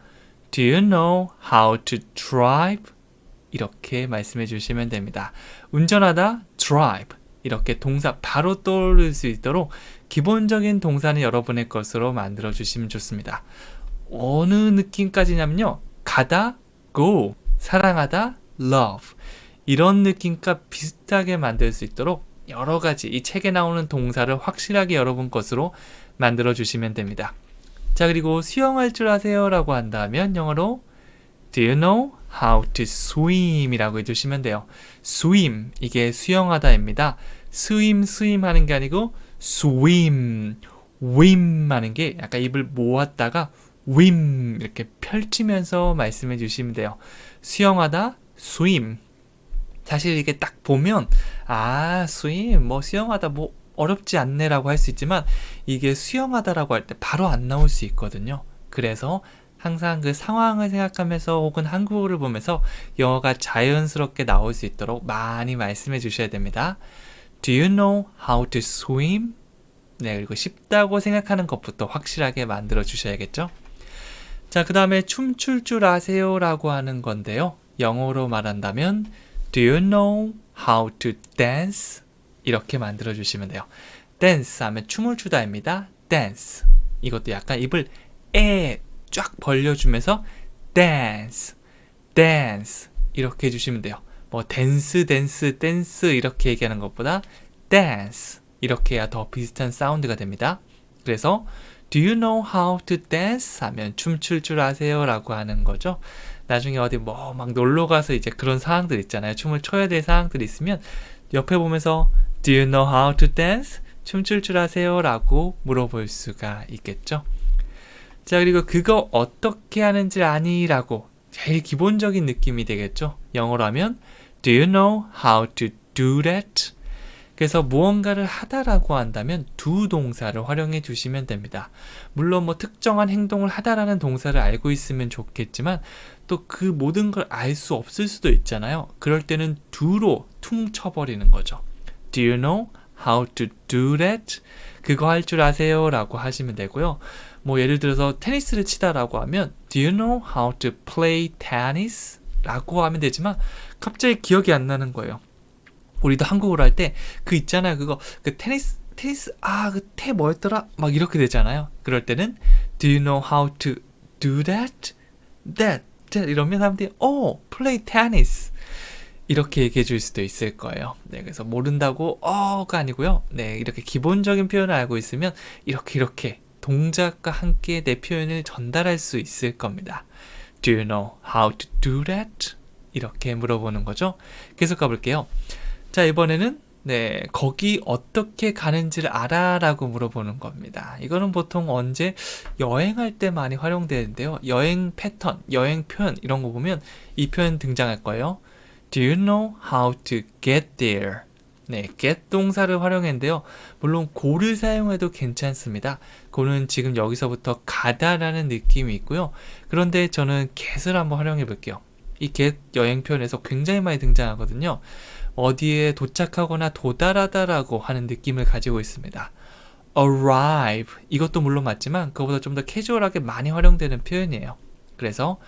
Do you know how to drive? 이렇게 말씀해 주시면 됩니다. 운전하다, drive. 이렇게 동사 바로 떠오를 수 있도록 기본적인 동사는 여러분의 것으로 만들어 주시면 좋습니다. 어느 느낌까지냐면요. 가다, go. 사랑하다, love. 이런 느낌과 비슷하게 만들 수 있도록 여러 가지 이 책에 나오는 동사를 확실하게 여러분 것으로 만들어 주시면 됩니다. 자, 그리고 수영할 줄 아세요? 라고 한다면 영어로 Do you know how to swim? 이라고 해주시면 돼요. swim, 이게 수영하다입니다. swim 하는 게 아니고 swim, wim 하는 게 약간 입을 모았다가 wim 이렇게 펼치면서 말씀해 주시면 돼요. 수영하다, swim. 사실 이게 딱 보면 swim, 뭐 수영하다 뭐 어렵지 않네라고 할 수 있지만 이게 수영하다라고 할 때 바로 안 나올 수 있거든요. 그래서 항상 그 상황을 생각하면서 혹은 한국어를 보면서 영어가 자연스럽게 나올 수 있도록 많이 말씀해 주셔야 됩니다. Do you know how to swim? 네, 그리고 쉽다고 생각하는 것부터 확실하게 만들어 주셔야겠죠. 자, 그 다음에 춤출 줄 아세요? 라고 하는 건데요. 영어로 말한다면 Do you know how to dance? 이렇게 만들어 주시면 돼요. dance 하면 춤을 추다입니다. dance. 이것도 약간 입을 쫙 벌려주면서 dance, dance 이렇게 해주시면 돼요. 뭐 dance 이렇게 얘기하는 것보다 dance 이렇게 해야 더 비슷한 사운드가 됩니다. 그래서 Do you know how to dance? 하면 춤출 줄 아세요? 라고 하는 거죠. 나중에 어디 뭐 막 놀러 가서 이제 그런 상황들 있잖아요. 춤을 춰야 될 상황들이 있으면 옆에 보면서 Do you know how to dance? 춤출 줄 아세요? 라고 물어볼 수가 있겠죠. 자, 그리고 그거 어떻게 하는지 아니? 라고 제일 기본적인 느낌이 되겠죠. 영어로 하면 Do you know how to do that? 그래서 무언가를 하다라고 한다면 do 동사를 활용해 주시면 됩니다. 물론 뭐 특정한 행동을 하다라는 동사를 알고 있으면 좋겠지만 또 그 모든 걸 알 수 없을 수도 있잖아요. 그럴 때는 do로 퉁 쳐버리는 거죠. Do you know how to do that? 그거 할 줄 아세요? 라고 하시면 되고요. 뭐 예를 들어서 테니스를 치다라고 하면 Do you know how to play tennis? 라고 하면 되지만 갑자기 기억이 안 나는 거예요. 우리도 한국어로 할 때 그 있잖아요. 그 테니스 그 태 뭐였더라? 막 이렇게 되잖아요. 그럴 때는 Do you know how to do that? That 이러면 사람들이 play tennis 이렇게 얘기해 줄 수도 있을 거예요. 네, 그래서 모른다고 가 아니고요. 네, 이렇게 기본적인 표현을 알고 있으면 이렇게 동작과 함께 내 표현을 전달할 수 있을 겁니다. Do you know how to do that? 이렇게 물어보는 거죠. 계속 가볼게요. 자, 이번에는 거기 어떻게 가는지를 알아? 라고 물어보는 겁니다. 이거는 보통 언제 여행할 때 많이 활용되는데요. 여행 패턴, 여행 표현 이런 거 보면 이 표현 등장할 거예요. Do you know how to get there? 네, get 동사를 활용했는데요. 물론 go를 사용해도 괜찮습니다. go는 지금 여기서부터 가다라는 느낌이 있고요. 그런데 저는 get을 한번 활용해 볼게요. 이 get 여행 표현에서 굉장히 많이 등장하거든요. 어디에 도착하거나 도달하다라고 하는 느낌을 가지고 있습니다. arrive 이것도 물론 맞지만 그거보다 좀 더 캐주얼하게 많이 활용되는 표현이에요. 그래서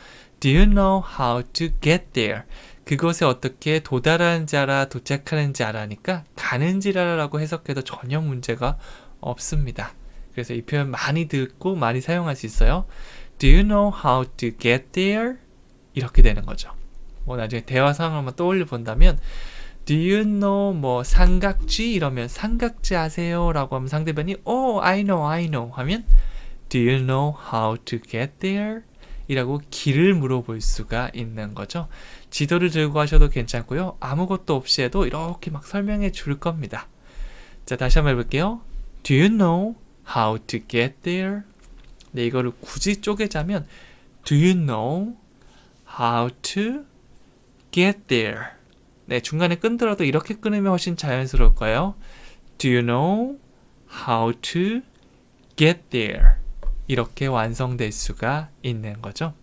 do you know how to get there? 그것에 어떻게 도달하는지 알아, 도착하는지 알아니까 가는지 알아라고 해석해도 전혀 문제가 없습니다. 그래서 이 표현 많이 듣고 많이 사용할 수 있어요. Do you know how to get there? 이렇게 되는 거죠. 뭐 나중에 대화 상황을 한번 떠올려 본다면 Do you know 뭐 삼각지 이러면 삼각지 아세요? 라고 하면 상대방이 Oh, I know 하면 Do you know how to get there? 이라고 길을 물어볼 수가 있는 거죠. 지도를 들고 하셔도 괜찮고요. 아무것도 없이 해도 이렇게 막 설명해 줄 겁니다. 자, 다시 한번 해볼게요. Do you know how to get there? 네, 이거를 굳이 쪼개자면 Do you know how to get there? 네, 중간에 끊더라도 이렇게 끊으면 훨씬 자연스러울 거예요. Do you know how to get there? 이렇게 완성될 수가 있는 거죠.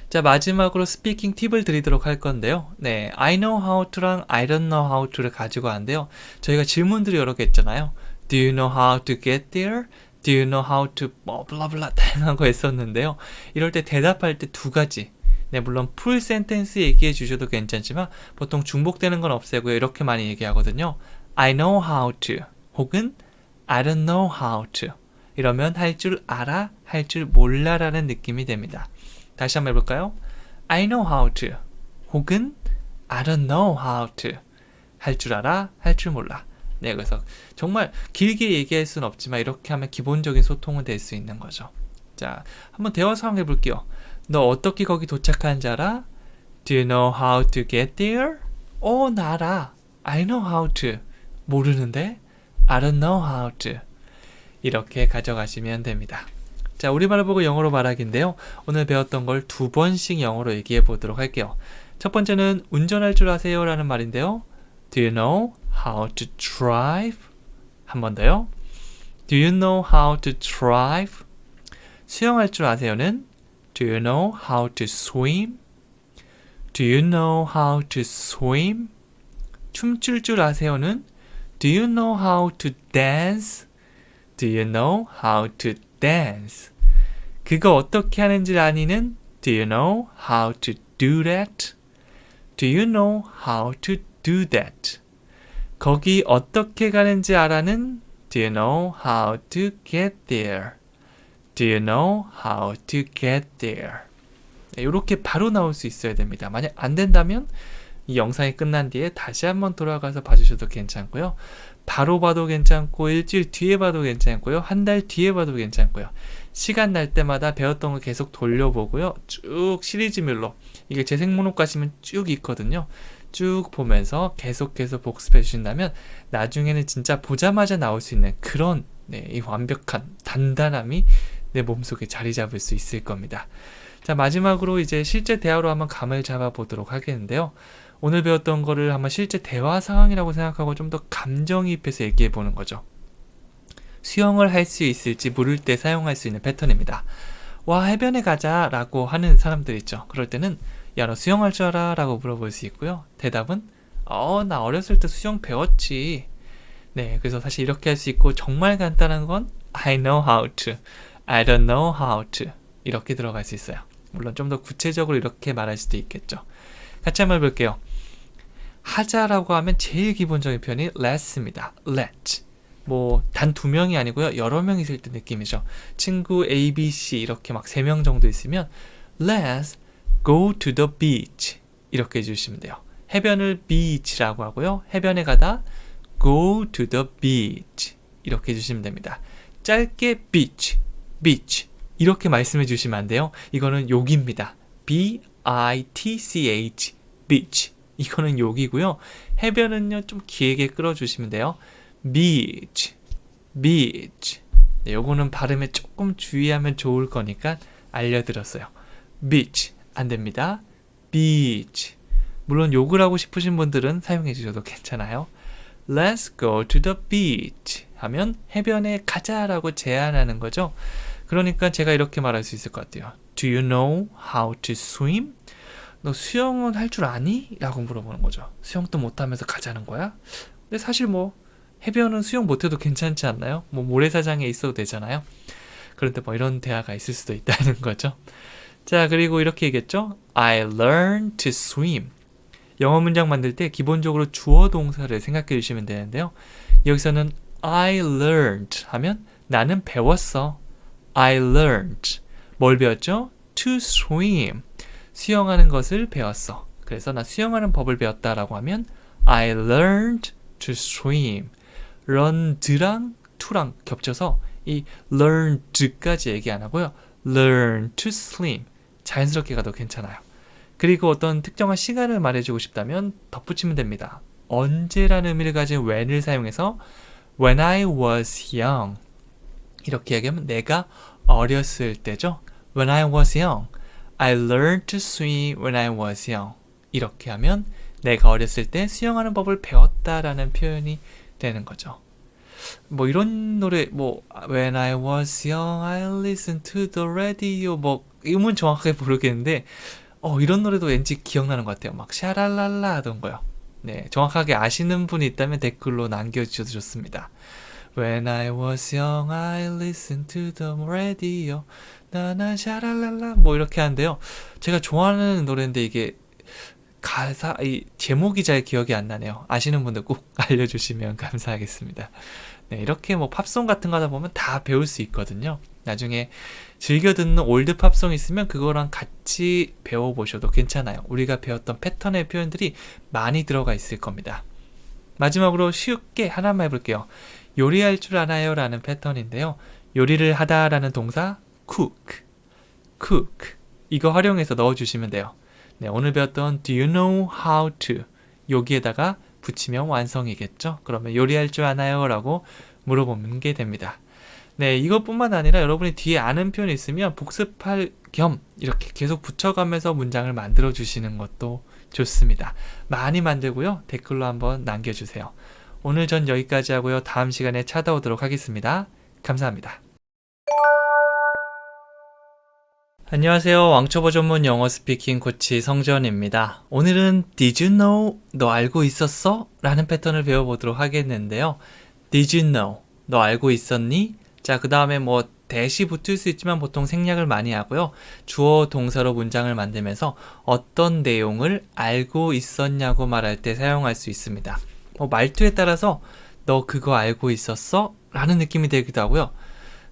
자, 마지막으로 스피킹 팁을 드리도록 할 건데요. 네, I know how to랑 I don't know how to를 가지고 왔는데요. 저희가 질문들이 여러 개 있잖아요. Do you know how to get there? Do you know how to 뭐 블라블라 다양한 거 했었는데요. 이럴 때 대답할 때 두 가지. 네, 물론 풀 센텐스 얘기해 주셔도 괜찮지만 보통 중복되는 건 없애고요. 이렇게 많이 얘기하거든요. I know how to 혹은 I don't know how to 이러면 할 줄 알아, 할 줄 몰라 라는 느낌이 됩니다. 다시 한번 해볼까요? I know how to 혹은 I don't know how to 할 줄 알아, 할 줄 몰라. 네, 그래서 정말 길게 얘기할 수는 없지만 이렇게 하면 기본적인 소통은 될 수 있는 거죠. 자, 한번 대화 상황 해볼게요. 너 어떻게 거기 도착하는지 알아? Do you know how to get there? 나 알아. I know how to. 모르는데? I don't know how to. 이렇게 가져가시면 됩니다. 자, 우리말을 보고 영어로 말하기인데요. 오늘 배웠던 걸 두 번씩 영어로 얘기해 보도록 할게요. 첫 번째는 운전할 줄 아세요? 라는 말인데요. Do you know how to drive? 한 번 더요. Do you know how to drive? 수영할 줄 아세요는 Do you know how to swim? Do you know how to swim? 춤출 줄 아세요는 Do you know how to dance? Do you know how to dance? 그거 어떻게 하는지 아니는 Do you know how to do that? Do you know how to do that? 거기 어떻게 가는지 알아는 Do you know how to get there? Do you know how to get there? 이렇게 바로 나올 수 있어야 됩니다. 만약 안 된다면 이 영상이 끝난 뒤에 다시 한번 돌아가서 봐주셔도 괜찮고요. 바로 봐도 괜찮고 일주일 뒤에 봐도 괜찮고요. 한 달 뒤에 봐도 괜찮고요. 시간 날 때마다 배웠던 거 계속 돌려보고요. 쭉 시리즈별로 이게 재생목록 가시면 쭉 있거든요. 쭉 보면서 계속해서 복습해 주신다면 나중에는 진짜 보자마자 나올 수 있는 그런 이 완벽한 단단함이 내 몸속에 자리 잡을 수 있을 겁니다. 자, 마지막으로 이제 실제 대화로 한번 감을 잡아 보도록 하겠는데요. 오늘 배웠던 거를 한번 실제 대화 상황이라고 생각하고 좀 더 감정이입해서 얘기해 보는 거죠. 수영을 할 수 있을지 물을 때 사용할 수 있는 패턴입니다. 와, 해변에 가자 라고 하는 사람들 있죠. 그럴 때는 야, 너 수영할 줄 알아? 라고 물어볼 수 있고요. 대답은 나 어렸을 때 수영 배웠지. 네, 그래서 사실 이렇게 할 수 있고 정말 간단한 건 I know how to, I don't know how to 이렇게 들어갈 수 있어요. 물론 좀 더 구체적으로 이렇게 말할 수도 있겠죠. 같이 한번 해볼게요. 하자라고 하면 제일 기본적인 표현이 let's입니다. let. 뭐 단 두 명이 아니고요. 여러 명 있을 때 느낌이죠. 친구 A, B, C 이렇게 막 3명 정도 있으면 Let's go to the beach 이렇게 해주시면 돼요. 해변을 beach라고 하고요. 해변에 가다 go to the beach 이렇게 해주시면 됩니다. 짧게 beach, beach 이렇게 말씀해 주시면 안 돼요. 이거는 욕입니다. B-I-T-C-H beach 이거는 욕이고요. 해변은요 좀 길게 끌어주시면 돼요. beach, beach. 네, 요거는 발음에 조금 주의하면 좋을 거니까 알려드렸어요. beach 안 됩니다. beach. 물론 욕을 하고 싶으신 분들은 사용해 주셔도 괜찮아요. Let's go to the beach 하면 해변에 가자라고 제안하는 거죠. 그러니까 제가 이렇게 말할 수 있을 것 같아요. Do you know how to swim? 너 수영은 할 줄 아니? 라고 물어보는 거죠. 수영도 못하면서 가자는 거야? 근데 사실 뭐 해변은 수영 못해도 괜찮지 않나요? 뭐 모래사장에 있어도 되잖아요. 그런데 뭐 이런 대화가 있을 수도 있다는 거죠. 자, 그리고 이렇게 얘기했죠. I learned to swim. 영어 문장 만들 때 기본적으로 주어 동사를 생각해 주시면 되는데요. 여기서는 I learned 하면 나는 배웠어. I learned. 뭘 배웠죠? To swim. 수영하는 것을 배웠어. 그래서 나 수영하는 법을 배웠다라고 하면 I learned to swim. learned랑 to랑 겹쳐서 이 learned까지 얘기 안 하고요. learn to swim. 자연스럽게 가도 괜찮아요. 그리고 어떤 특정한 시간을 말해주고 싶다면 덧붙이면 됩니다. 언제라는 의미를 가진 when을 사용해서 when I was young 이렇게 얘기하면 내가 어렸을 때죠. When I was young, I learned to swim when I was young. 이렇게 하면 내가 어렸을 때 수영하는 법을 배웠다라는 표현이 되는 거죠. 뭐 이런 노래 뭐 When I was young, I listened to the radio 뭐 음은 정확하게 모르겠는데 이런 노래도 왠지 기억나는 것 같아요. 막 샤랄랄라 하던 거요. 네, 정확하게 아시는 분이 있다면 댓글로 남겨주셔도 좋습니다. When I was young, I listened to the radio. 나나 샤랄랄라 뭐 이렇게 하는데요. 제가 좋아하는 노래인데 이게 가사, 이 제목이 잘 기억이 안 나네요. 아시는 분들 꼭 알려주시면 감사하겠습니다. 네, 이렇게 뭐 팝송 같은 거 하다 보면 다 배울 수 있거든요. 나중에 즐겨 듣는 올드 팝송 있으면 그거랑 같이 배워보셔도 괜찮아요. 우리가 배웠던 패턴의 표현들이 많이 들어가 있을 겁니다. 마지막으로 쉽게 하나만 해볼게요. 요리할 줄 아나요? 라는 패턴인데요. 요리를 하다 라는 동사 cook 이거 활용해서 넣어주시면 돼요. 네, 오늘 배웠던 Do you know how to 여기에다가 붙이면 완성이겠죠. 그러면 요리할 줄 아나요? 라고 물어보는 게 됩니다. 네, 이것뿐만 아니라 여러분이 뒤에 아는 표현이 있으면 복습할 겸 이렇게 계속 붙여가면서 문장을 만들어 주시는 것도 좋습니다. 많이 만들고요. 댓글로 한번 남겨주세요. 오늘 전 여기까지 하고요. 다음 시간에 찾아오도록 하겠습니다. 감사합니다. 안녕하세요. 왕초보 전문 영어 스피킹 코치 성전입니다. 오늘은 Did you know? 너 알고 있었어? 라는 패턴을 배워보도록 하겠는데요. Did you know? 너 알고 있었니? 자, 그 다음에 뭐 대시 붙을 수 있지만 보통 생략을 많이 하고요. 주어 동사로 문장을 만들면서 어떤 내용을 알고 있었냐고 말할 때 사용할 수 있습니다. 말투에 따라서 너 그거 알고 있었어? 라는 느낌이 되기도 하고요.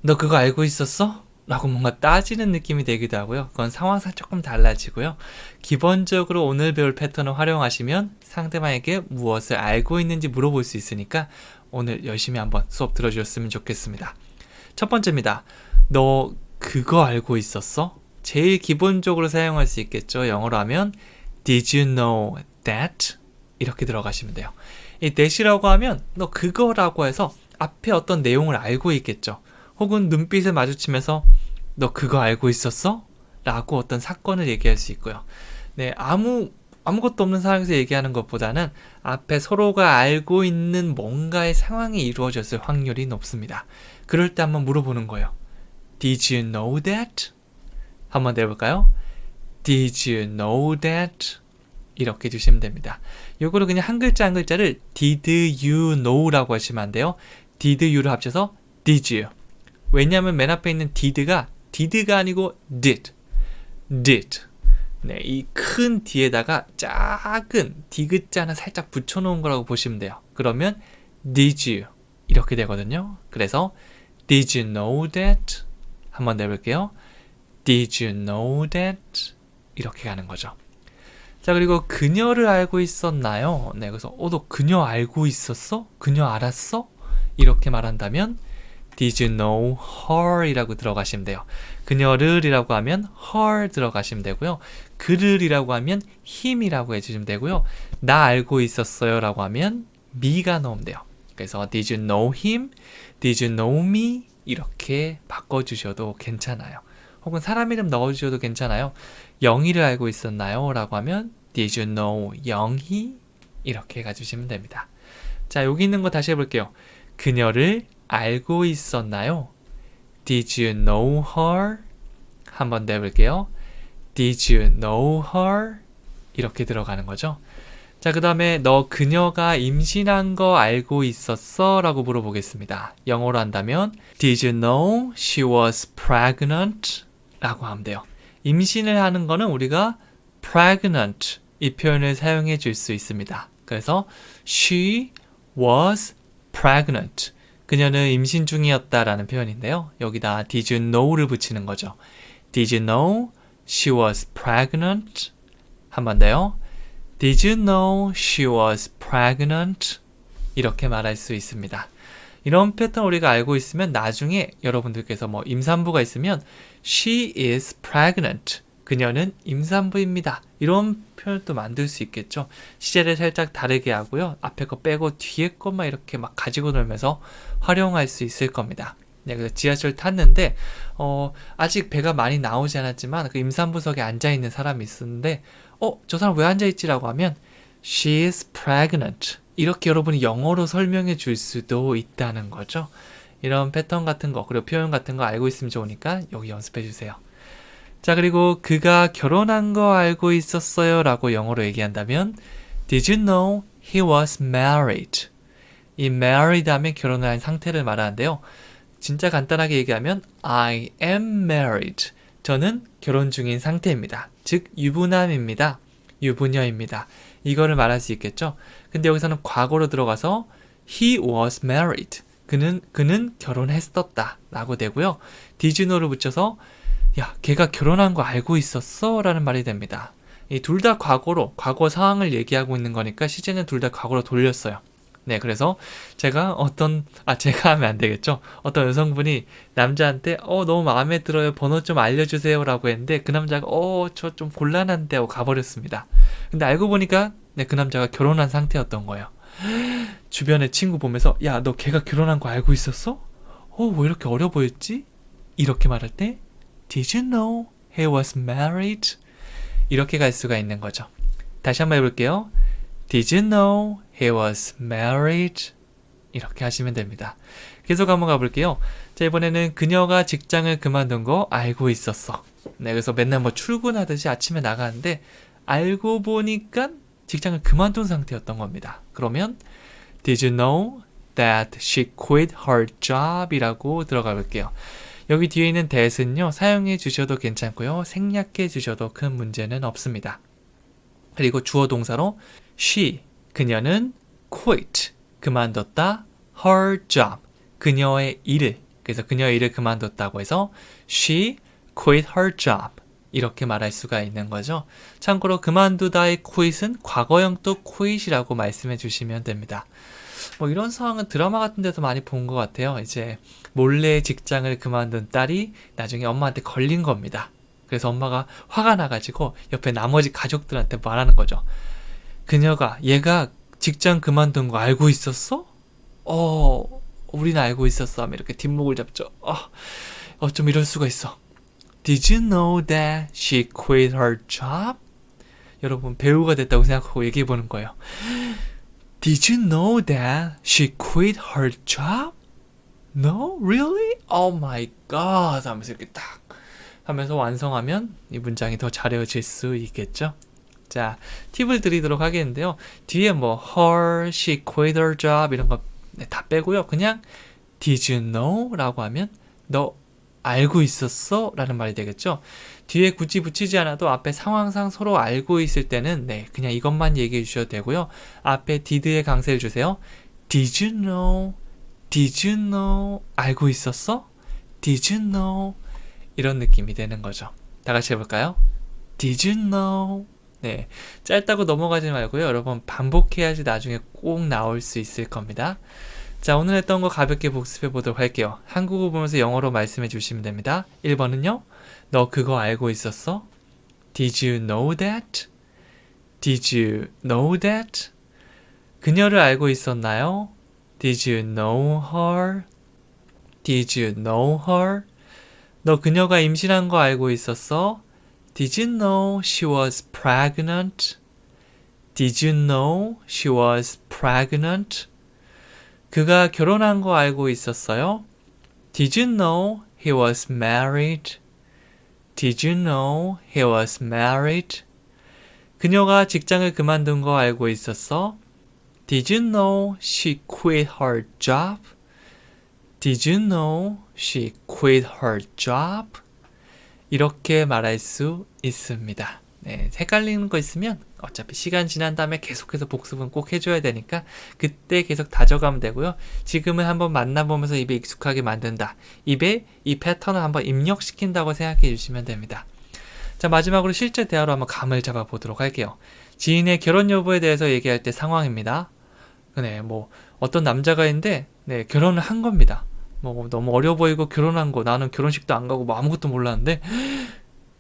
너 그거 알고 있었어? 라고 뭔가 따지는 느낌이 되기도 하고요. 그건 상황상 조금 달라지고요. 기본적으로 오늘 배울 패턴을 활용하시면 상대방에게 무엇을 알고 있는지 물어볼 수 있으니까 오늘 열심히 한번 수업 들어주셨으면 좋겠습니다. 첫 번째입니다. 너 그거 알고 있었어? 제일 기본적으로 사용할 수 있겠죠. 영어로 하면 Did you know that? 이렇게 들어가시면 돼요. 이 that이라고 하면 너 그거라고 해서 앞에 어떤 내용을 알고 있겠죠. 혹은 눈빛을 마주치면서 너 그거 알고 있었어? 라고 어떤 사건을 얘기할 수 있고요. 네, 아무것도 없는 상황에서 얘기하는 것보다는 앞에 서로가 알고 있는 뭔가의 상황이 이루어졌을 확률이 높습니다. 그럴 때 한번 물어보는 거예요. Did you know that? 한번 내볼까요? Did you know that? 이렇게 해주시면 됩니다. 요거를 그냥 한 글자 한 글자를 Did you know라고 하시면 안 돼요. Did you를 합쳐서 Did you. 왜냐하면 맨 앞에 있는 did가 아니고 did. 네, 이 큰 D에다가 작은 D글자 하나 살짝 붙여놓은 거라고 보시면 돼요. 그러면 did you 이렇게 되거든요. 그래서 Did you know that? 한번 내볼게요. Did you know that? 이렇게 가는 거죠. 자, 그리고 그녀를 알고 있었나요? 네, 그래서 너 그녀 알고 있었어? 그녀 알았어? 이렇게 말한다면 Did you know her? 이라고 들어가시면 돼요. 그녀를 이라고 하면 her 들어가시면 되고요. 그를 이라고 하면 him 이라고 해주시면 되고요. 나 알고 있었어요 라고 하면 me가 넣으면 돼요. 그래서 Did you know him? Did you know me? 이렇게 바꿔주셔도 괜찮아요. 혹은 사람 이름 넣어주셔도 괜찮아요. 영희를 알고 있었나요? 라고 하면 Did you know 영희? 이렇게 해주시면 됩니다. 자, 여기 있는 거 다시 해볼게요. 그녀를 알고 있었나요? Did you know her? 한 번 더 해볼게요. Did you know her? 이렇게 들어가는 거죠. 자, 그 다음에 너 그녀가 임신한 거 알고 있었어? 라고 물어보겠습니다. 영어로 한다면 Did you know she was pregnant? 라고 하면 돼요. 임신을 하는 거는 우리가 pregnant 이 표현을 사용해 줄 수 있습니다. 그래서 she was pregnant. 그녀는 임신 중이었다라는 표현인데요. 여기다 did you know를 붙이는 거죠. Did you know she was pregnant? 한 번 더요. Did you know she was pregnant? 이렇게 말할 수 있습니다. 이런 패턴 우리가 알고 있으면 나중에 여러분들께서 뭐 임산부가 있으면 she is pregnant. 그녀는 임산부입니다. 이런 표현도 만들 수 있겠죠. 시제를 살짝 다르게 하고요. 앞에 거 빼고 뒤에 것만 이렇게 막 가지고 놀면서 활용할 수 있을 겁니다. 네, 그래서 지하철 탔는데 아직 배가 많이 나오지 않았지만 그 임산부석에 앉아있는 사람이 있었는데 저 사람 왜 앉아있지라고 하면 She is pregnant. 이렇게 여러분이 영어로 설명해 줄 수도 있다는 거죠. 이런 패턴 같은 거 그리고 표현 같은 거 알고 있으면 좋으니까 여기 연습해 주세요. 자, 그리고 그가 결혼한 거 알고 있었어요 라고 영어로 얘기한다면 Did you know he was married? 이 married 하면 결혼을 한 상태를 말하는데요. 진짜 간단하게 얘기하면 I am married. 저는 결혼 중인 상태입니다. 즉 유부남입니다. 유부녀입니다. 이거를 말할 수 있겠죠. 근데 여기서는 과거로 들어가서 he was married. 그는 결혼했었다 라고 되고요. Did you know를 붙여서 야, 걔가 결혼한 거 알고 있었어? 라는 말이 됩니다. 이 둘 다 과거로, 과거 상황을 얘기하고 있는 거니까 시제는 둘 다 과거로 돌렸어요. 네, 그래서 제가 하면 안 되겠죠. 어떤 여성분이 남자한테 너무 마음에 들어요. 번호 좀 알려주세요 라고 했는데 그 남자가 저 좀 곤란한데 하고 가버렸습니다. 근데 알고 보니까 네, 그 남자가 결혼한 상태였던 거예요. 주변에 친구 보면서 야, 너 걔가 결혼한 거 알고 있었어? 왜 이렇게 어려 보였지? 이렇게 말할 때 Did you know he was married? 이렇게 갈 수가 있는 거죠. 다시 한번 해볼게요. Did you know he was married? 이렇게 하시면 됩니다. 계속 한번 가볼게요. 자, 이번에는 그녀가 직장을 그만둔 거 알고 있었어. 네, 그래서 맨날 뭐 출근하듯이 아침에 나가는데 알고 보니까 직장을 그만둔 상태였던 겁니다. 그러면 Did you know that she quit her job? 이라고 들어가 볼게요. 여기 뒤에 있는 that은요, 사용해 주셔도 괜찮고요. 생략해 주셔도 큰 문제는 없습니다. 그리고 주어 동사로 she, 그녀는 quit, 그만뒀다. her job, 그녀의 일을. 그래서 그녀의 일을 그만뒀다고 해서 she quit her job. 이렇게 말할 수가 있는 거죠. 참고로 그만두다의 quit은 과거형 또 quit이라고 말씀해 주시면 됩니다. 뭐 이런 상황은 드라마 같은 데서 많이 본 것 같아요. 이제 몰래 직장을 그만둔 딸이 나중에 엄마한테 걸린 겁니다. 그래서 엄마가 화가 나가지고 옆에 나머지 가족들한테 말하는 거죠. 얘가 직장 그만둔 거 알고 있었어? 우린 알고 있었어 하면 이렇게 뒷목을 잡죠. 좀 이럴 수가 있어. Did you know that she quit her job? 여러분 배우가 됐다고 생각하고 얘기해 보는 거예요. Did you know that she quit her job? No? Really? Oh my god 하면서 이렇게 딱 하면서 완성하면 이 문장이 더 잘해질 수 있겠죠. 자, 팁을 드리도록 하겠는데요. 뒤에 뭐 her, she quit her job 이런 거 다 빼고요. 그냥 Did you know? 라고 하면 너 알고 있었어? 라는 말이 되겠죠. 뒤에 굳이 붙이지 않아도 앞에 상황상 서로 알고 있을 때는 네, 그냥 이것만 얘기해 주셔도 되고요. 앞에 did의 강세를 주세요. Did you know? Did you know? 알고 있었어? Did you know? 이런 느낌이 되는 거죠. 다 같이 해볼까요? Did you know? 네, 짧다고 넘어가지 말고요. 여러분 반복해야지 나중에 꼭 나올 수 있을 겁니다. 자, 오늘 했던 거 가볍게 복습해 보도록 할게요. 한국어 보면서 영어로 말씀해 주시면 됩니다. 1번은요. 너 그거 알고 있었어? Did you know that? Did you know that? 그녀를 알고 있었나요? Did you know her? Did you know her? 너 그녀가 임신한 거 알고 있었어? Did you know she was pregnant? Did you know she was pregnant? 그가 결혼한 거 알고 있었어요? Did you know he was married? Did you know he was married? 그녀가 직장을 그만둔 거 알고 있었어? Did you know she quit her job? Did you know she quit her job? 이렇게 말할 수 있습니다. 네, 헷갈리는 거 있으면 어차피 시간 지난 다음에 계속해서 복습은 꼭 해줘야 되니까 그때 계속 다져가면 되고요. 지금은 한번 만나보면서 입에 익숙하게 만든다. 입에 이 패턴을 한번 입력시킨다고 생각해 주시면 됩니다. 자, 마지막으로 실제 대화로 한번 감을 잡아보도록 할게요. 지인의 결혼 여부에 대해서 얘기할 때 상황입니다. 네, 어떤 남자가 있는데 네, 결혼을 한 겁니다. 너무 어려 보이고 결혼한 거, 나는 결혼식도 안 가고 아무것도 몰랐는데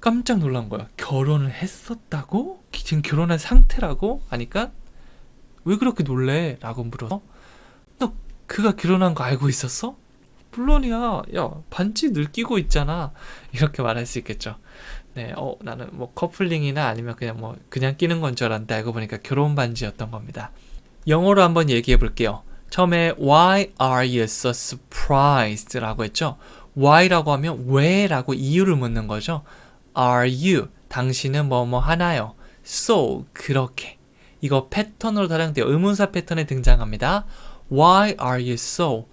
깜짝 놀란 거야. 결혼을 했었다고? 지금 결혼한 상태라고? 하니까 왜 그렇게 놀래? 라고 물어서 너 그가 결혼한 거 알고 있었어? 물론이야. 야, 반지 늘 끼고 있잖아. 이렇게 말할 수 있겠죠. 네, 나는 커플링이나 아니면 그냥 끼는 건 줄 알았는데 알고 보니까 결혼 반지였던 겁니다. 영어로 한번 얘기해 볼게요. 처음에 Why are you so surprised? 라고 했죠. Why라고 하면 왜? 라고 이유를 묻는 거죠. Are you? 당신은 뭐뭐 하나요? So, 그렇게. 이거 패턴으로 사용돼요. 의문사 패턴에 등장합니다. Why are you so?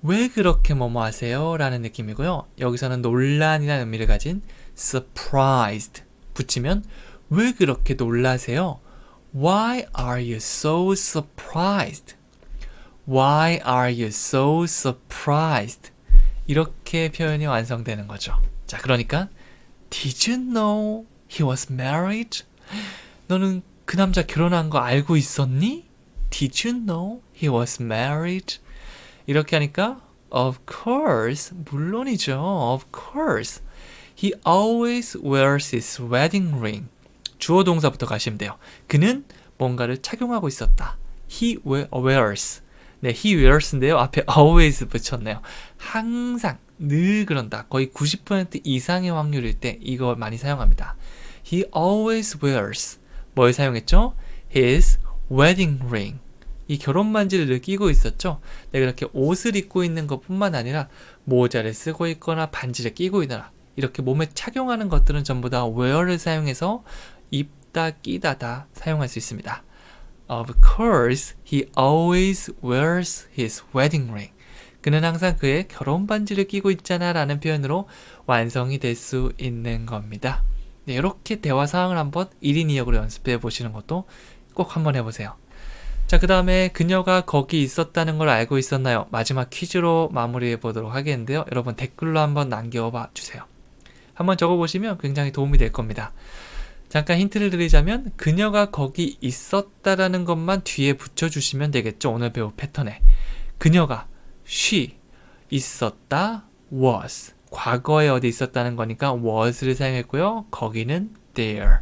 왜 그렇게 뭐뭐 하세요? 라는 느낌이고요. 여기서는 논란이라는 의미를 가진 surprised 붙이면 왜 그렇게 놀라세요? Why are you so surprised? Why are you so surprised? 이렇게 표현이 완성되는 거죠. 자, 그러니까 Did you know he was married? 너는 그 남자 결혼한 거 알고 있었니? Did you know he was married? 이렇게 하니까 Of course, 물론이죠. Of course. He always wears his wedding ring. 주어 동사부터 가시면 돼요. 그는 뭔가를 착용하고 있었다. He wears. 네, he wears인데요. 앞에 always 붙였네요. 항상, 늘 그런다. 거의 90% 이상의 확률일 때 이걸 많이 사용합니다. He always wears. 뭘 사용했죠? His wedding ring. 이 결혼 반지를 늘 끼고 있었죠. 내가 이렇게 옷을 입고 있는 것뿐만 아니라 모자를 쓰고 있거나 반지를 끼고 있거나 이렇게 몸에 착용하는 것들은 전부 다 wear를 사용해서 입다, 끼다 다 사용할 수 있습니다. Of course, he always wears his wedding ring. 그는 항상 그의 결혼 반지를 끼고 있잖아 라는 표현으로 완성이 될 수 있는 겁니다. 네, 이렇게 대화 상황을 한번 1인 2역으로 연습해 보시는 것도 꼭 한번 해보세요. 자, 그 다음에 그녀가 거기 있었다는 걸 알고 있었나요? 마지막 퀴즈로 마무리해 보도록 하겠는데요. 여러분 댓글로 한번 남겨봐 주세요. 한번 적어보시면 굉장히 도움이 될 겁니다. 잠깐 힌트를 드리자면 그녀가 거기 있었다라는 것만 뒤에 붙여주시면 되겠죠. 오늘 배울 패턴에. 그녀가 she 있었다 was 과거에 어디 있었다는 거니까 was를 사용했고요. 거기는 there.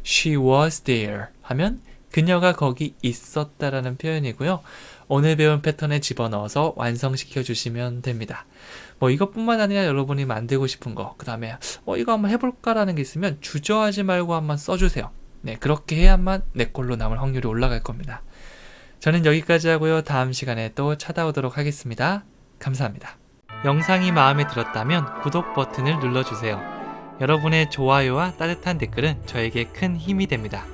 She was there 하면 그녀가 거기 있었다라는 표현이고요. 오늘 배운 패턴에 집어넣어서 완성시켜 주시면 됩니다. 이것뿐만 아니라 여러분이 만들고 싶은 거, 그 다음에 이거 한번 해볼까라는 게 있으면 주저하지 말고 한번 써주세요. 네, 그렇게 해야만 내 걸로 남을 확률이 올라갈 겁니다. 저는 여기까지 하고요. 다음 시간에 또 찾아오도록 하겠습니다. 감사합니다. 영상이 마음에 들었다면 구독 버튼을 눌러주세요. 여러분의 좋아요와 따뜻한 댓글은 저에게 큰 힘이 됩니다.